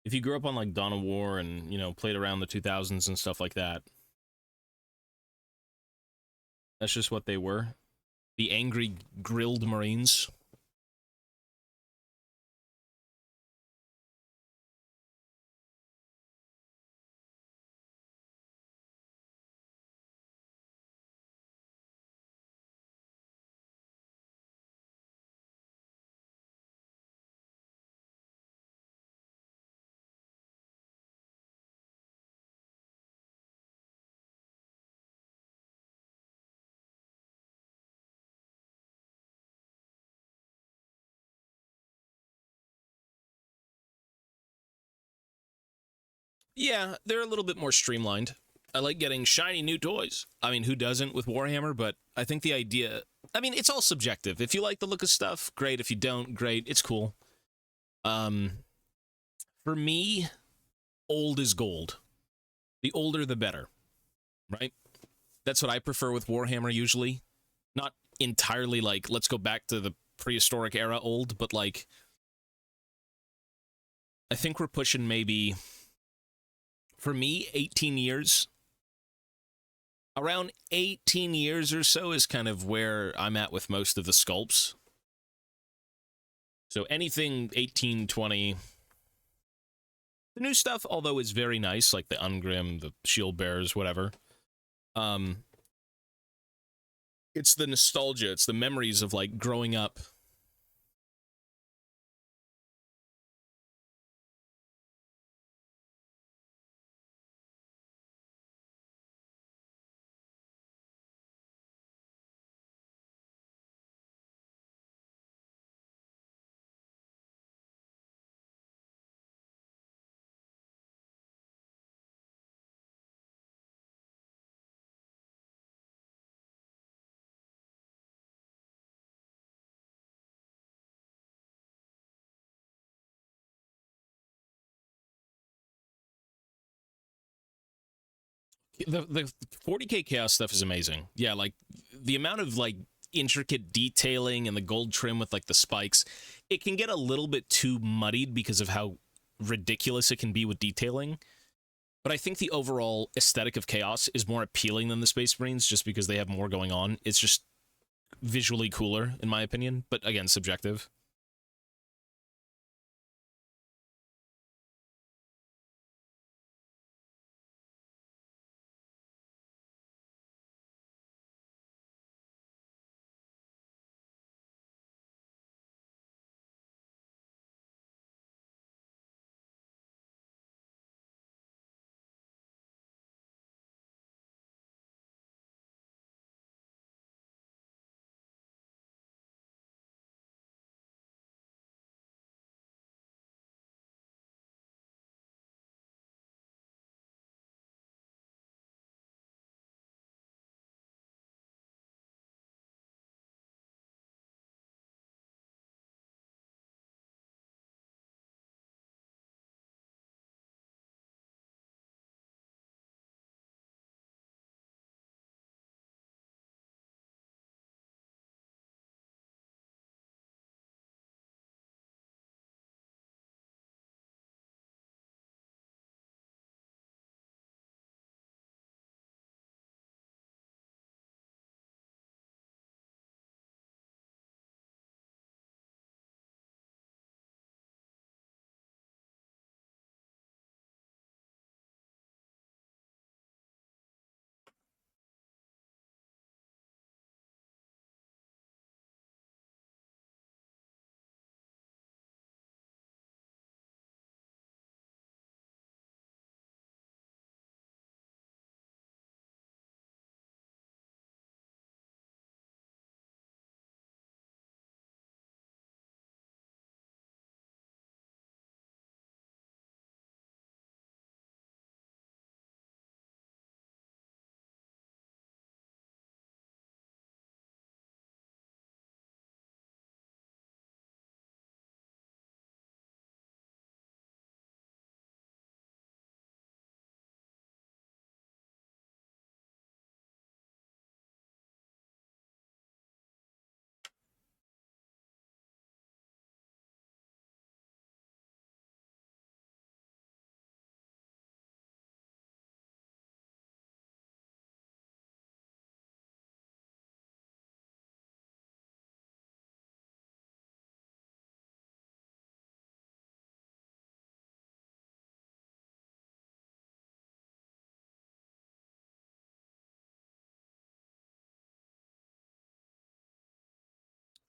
If you grew up on, like, Dawn of War and, you know, played around the 2000s and stuff like that, that's just what they were. The angry, grilled Marines. Yeah, they're a little bit more streamlined. I like getting shiny new toys. I mean, who doesn't with Warhammer? But I think the idea... I mean, it's all subjective. If you like the look of stuff, great. If you don't, great. It's cool. For me, old is gold. The older, the better. Right? That's what I prefer with Warhammer, usually. Not entirely like, let's go back to the prehistoric era old, but like... I think we're pushing maybe... For me, 18 years. Around 18 years or so is kind of where I'm at with most of the sculpts. So anything 18, 20. The new stuff, although is very nice, like the Ungrim, the Shield Bearers, whatever. It's the nostalgia, it's the memories of, like, growing up. The 40k Chaos stuff is amazing. Yeah, like, the amount of, like, intricate detailing and the gold trim with, like, the spikes, it can get a little bit too muddied because of how ridiculous it can be with detailing. But I think the overall aesthetic of Chaos is more appealing than the Space Marines just because they have more going on. It's just visually cooler, in my opinion. But, again, subjective.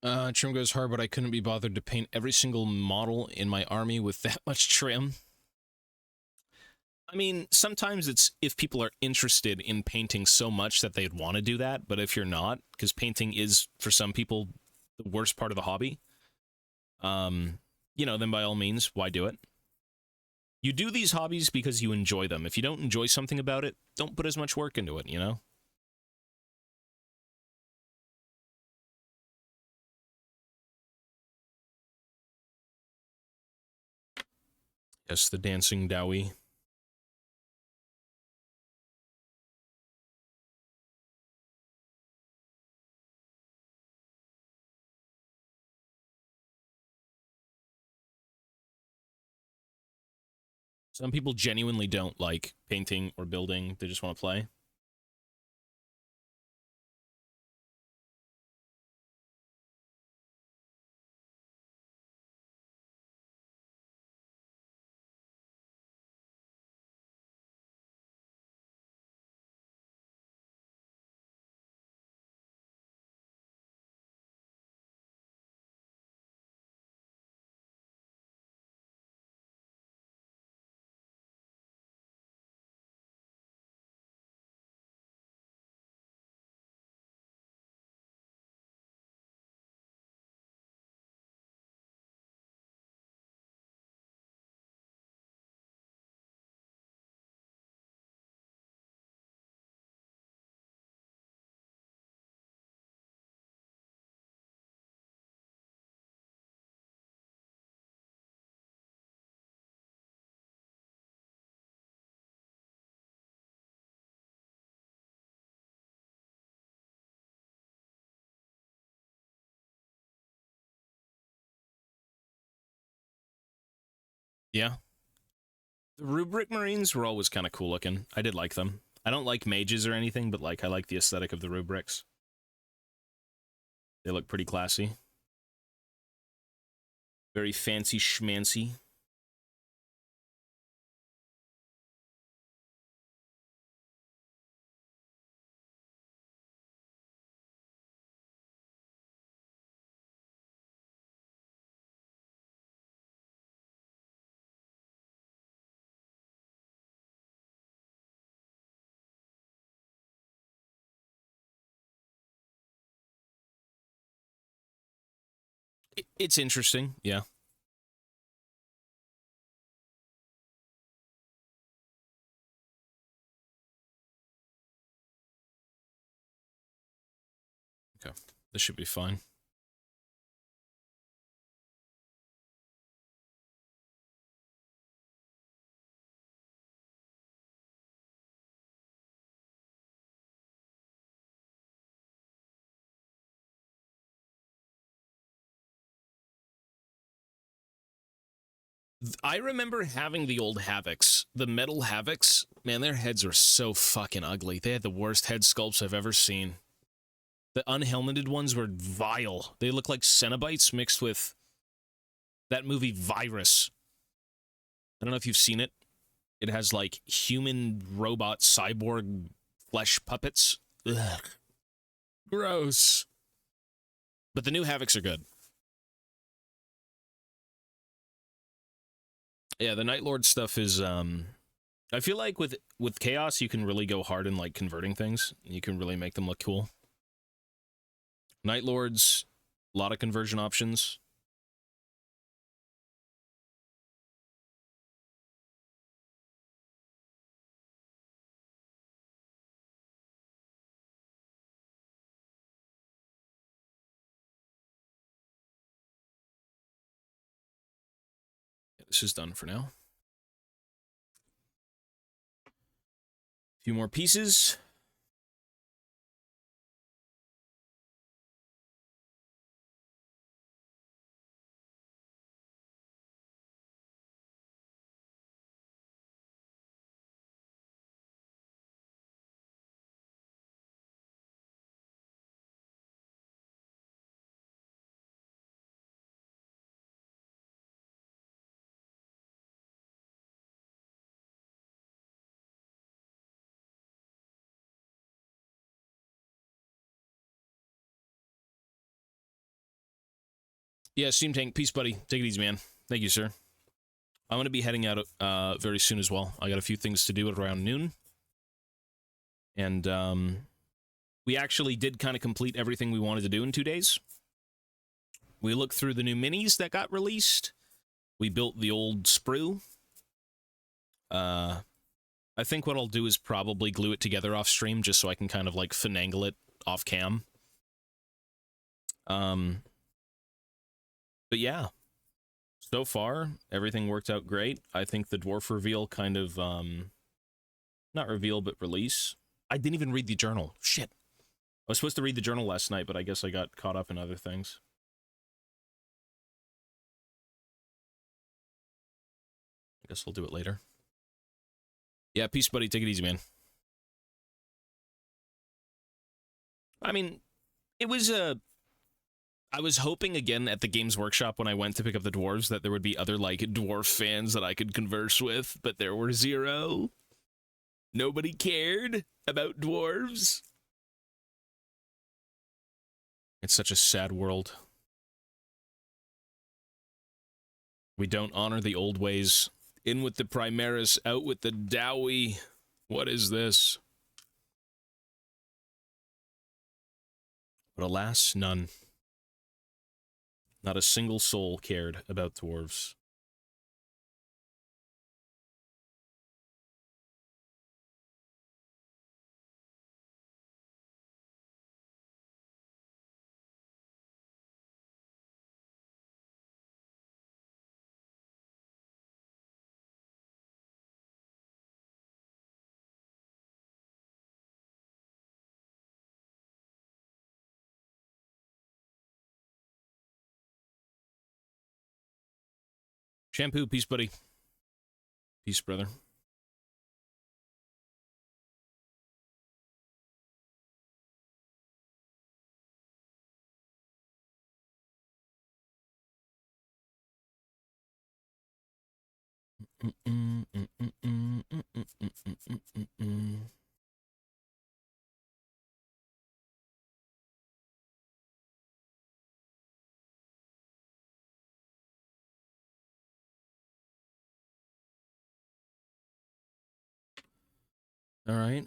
Trim goes hard, but I couldn't be bothered to paint every single model in my army with that much trim. I mean, sometimes it's if people are interested in painting so much that they'd want to do that, but if you're not, because painting is, for some people, the worst part of the hobby, you know, then by all means, why do it? You do these hobbies because you enjoy them. If you don't enjoy something about it, don't put as much work into it, you know? Yes, the dancing Dawi. Some people genuinely don't like painting or building. They just want to play. Yeah. The rubric marines were always kind of cool looking. I did like them. I don't like mages or anything, but like I like the aesthetic of the rubrics. They look pretty classy. Very fancy schmancy. It's interesting, yeah. Okay, this should be fine. I remember having the old Havocs, the metal Havocs. Man, their heads were so fucking ugly. They had the worst head sculpts I've ever seen. The unhelmeted ones were vile. They look like Cenobites mixed with that movie Virus. I don't know if you've seen it. It has like human robot cyborg flesh puppets. Ugh. Gross. But the new Havocs are good. Yeah, the Night Lord stuff is I feel like with Chaos you can really go hard in like converting things. You can really make them look cool. Night Lords, a lot of conversion options. Yeah, this is done for now. A few more pieces. Yeah, Steam Tank, peace, buddy. Take it easy, man. Thank you, sir. I'm going to be heading out very soon as well. I got a few things to do at around noon. And we actually did kind of complete everything we wanted to do in 2 days. We looked through the new minis that got released. We built the old sprue. I think what I'll do is probably glue it together off stream just so I can kind of like finagle it off cam. But yeah, so far everything worked out great. I think the dwarf reveal kind of not reveal but release. I didn't even read the journal. Shit. I was supposed to read the journal last night, but I guess I got caught up in other things. I guess we'll do it later. Yeah, peace, buddy. Take it easy, man. I mean, it was I was hoping again at the Games Workshop when I went to pick up the dwarves that there would be other, like, dwarf fans that I could converse with, but there were zero. Nobody cared about dwarves. It's such a sad world. We don't honor the old ways. In with the Primaris, out with the Dawi. What is this? But alas, none. Not a single soul cared about dwarves. Shampoo, peace, buddy. Peace, brother. All right.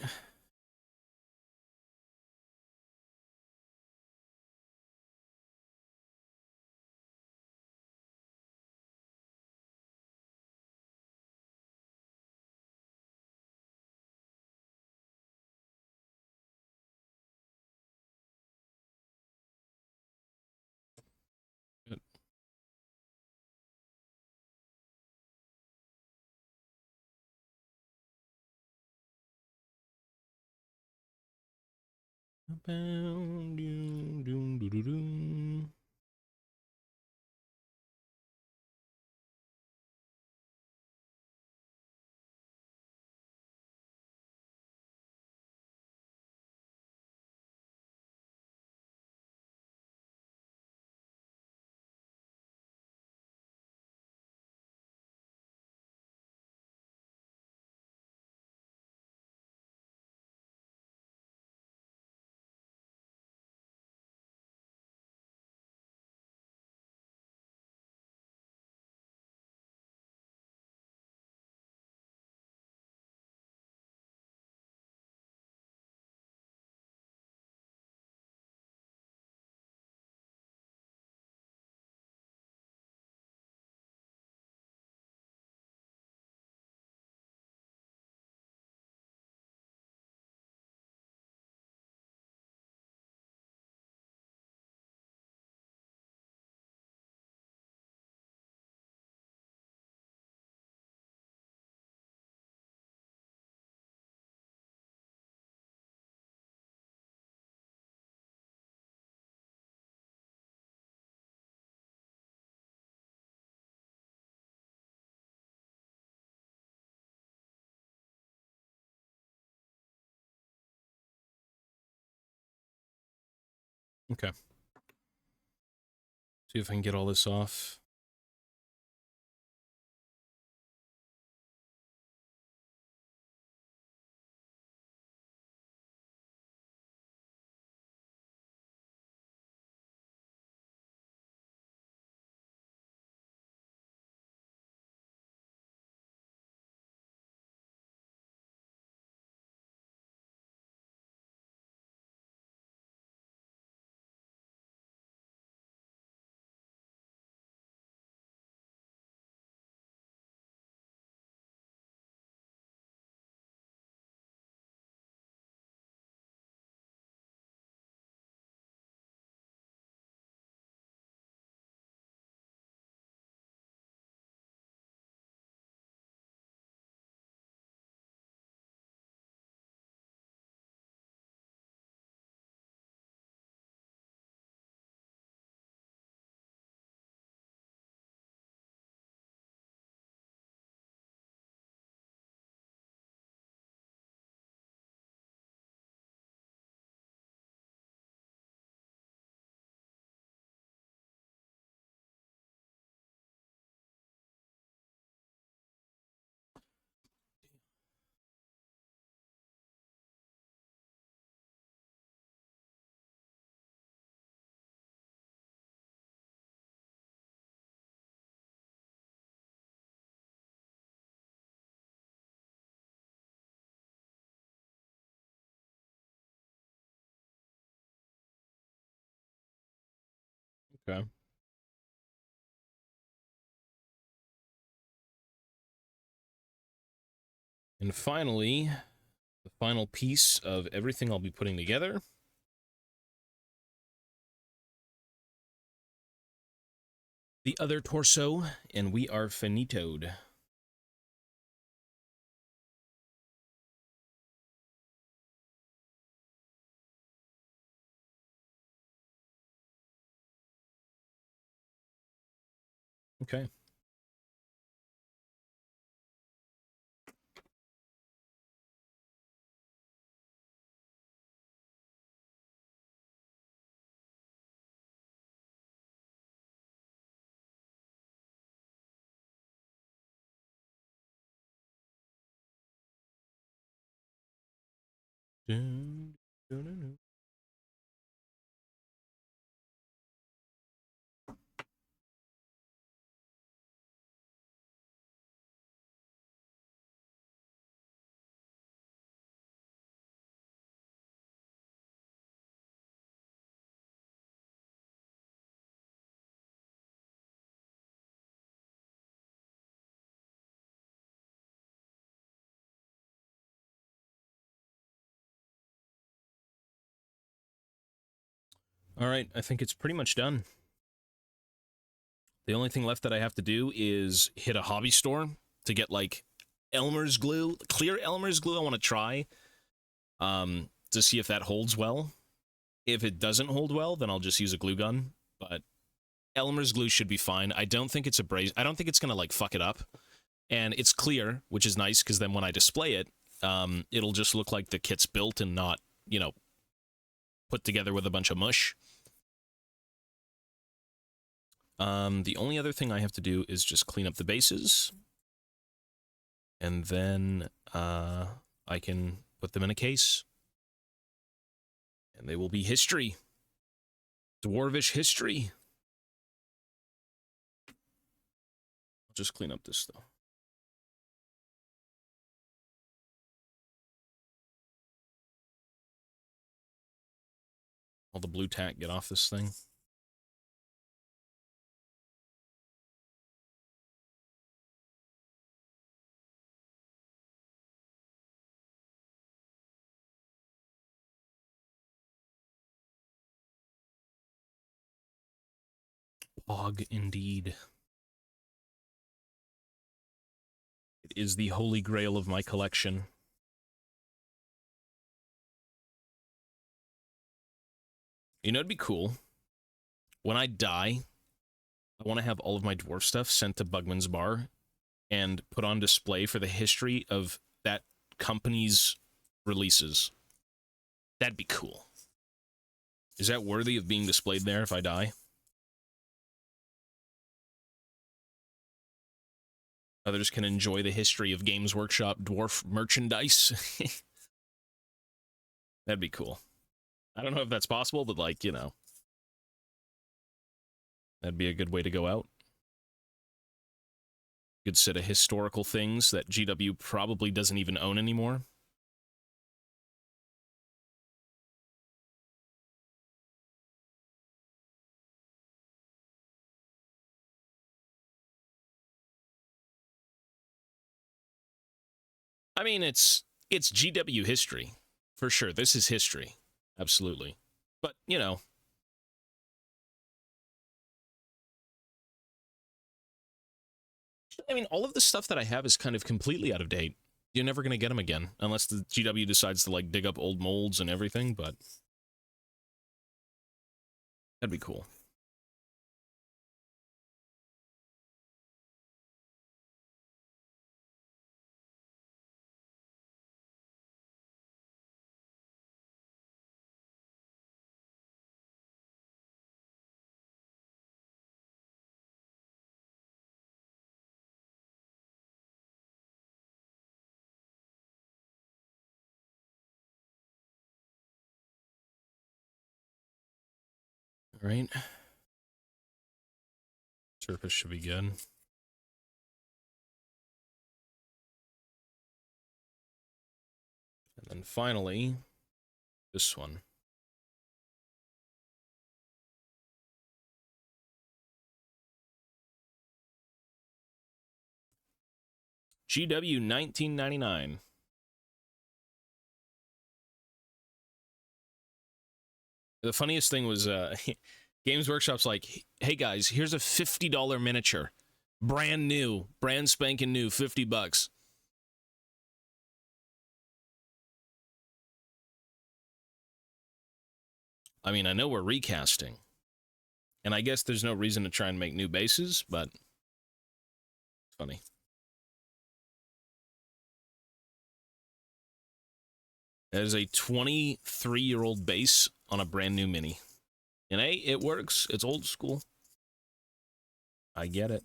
Good. Okay. See if I can get all this off. Okay. And finally, the final piece of everything I'll be putting together. The other torso, and we are finitoed. Okay. Dun, dun, dun, dun. All right, I think it's pretty much done. The only thing left that I have to do is hit a hobby store to get, like, Elmer's glue. Clear Elmer's glue I want to try to see if that holds well. If it doesn't hold well, then I'll just use a glue gun. But Elmer's glue should be fine. I don't think it's I don't think it's going to, like, fuck it up. And it's clear, which is nice, because then when I display it, it'll just look like the kit's built and not, you know, put together with a bunch of mush. The only other thing I have to do is just clean up the bases. And then I can put them in a case. And they will be history. Dwarvish history. I'll just clean up this, though. All the blue tack get off this thing. Pog, indeed. It is the holy grail of my collection. You know, it'd be cool. When I die, I want to have all of my dwarf stuff sent to Bugman's Bar and put on display for the history of that company's releases. That'd be cool. Is that worthy of being displayed there if I die? Others can enjoy the history of Games Workshop dwarf merchandise. That'd be cool. I don't know if that's possible, but, like, you know, that'd be a good way to go out. Good set of historical things that GW probably doesn't even own anymore. I mean, it's GW history, for sure. This is history, absolutely. But, you know, I mean, all of the stuff that I have is kind of completely out of date. You're never going to get them again, unless the GW decides to, like, dig up old molds and everything, but that'd be cool. All right. Surface should be good. And then finally, this one. GW 1999. The funniest thing was Games Workshop's like, hey guys, here's a $50 miniature. Brand new. Brand spanking new. $50. I mean, I know we're recasting. And I guess there's no reason to try and make new bases, but funny. That is a 23-year-old base on a brand new mini. And hey, it works. It's old school. I get it.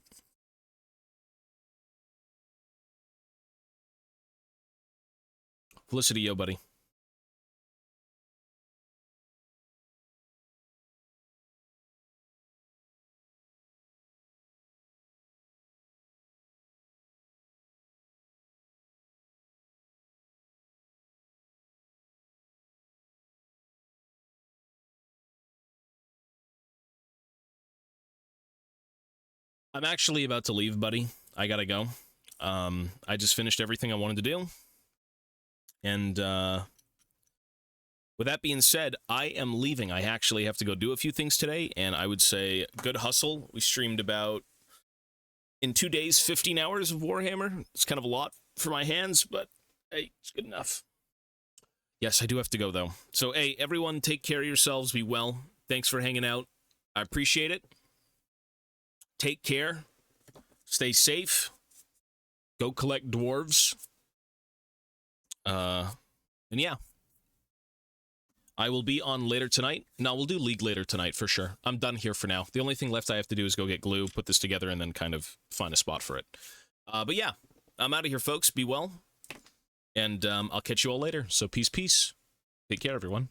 Felicity, yo, buddy. I'm actually about to leave, buddy. I gotta go. I just finished everything I wanted to do. And, with that being said, I am leaving. I actually have to go do a few things today, and I would say good hustle. We streamed about, in 2 days, 15 hours of Warhammer. It's kind of a lot for my hands, but hey, it's good enough. Yes, I do have to go, though. So, hey, everyone, take care of yourselves. Be well. Thanks for hanging out. I appreciate it. Take care. Stay safe. Go collect dwarves. And yeah. I will be on later tonight. No, we'll do League later tonight for sure. I'm done here for now. The only thing left I have to do is go get glue, put this together, and then kind of find a spot for it. But yeah, I'm out of here, folks. Be well. And I'll catch you all later. So peace, peace. Take care, everyone.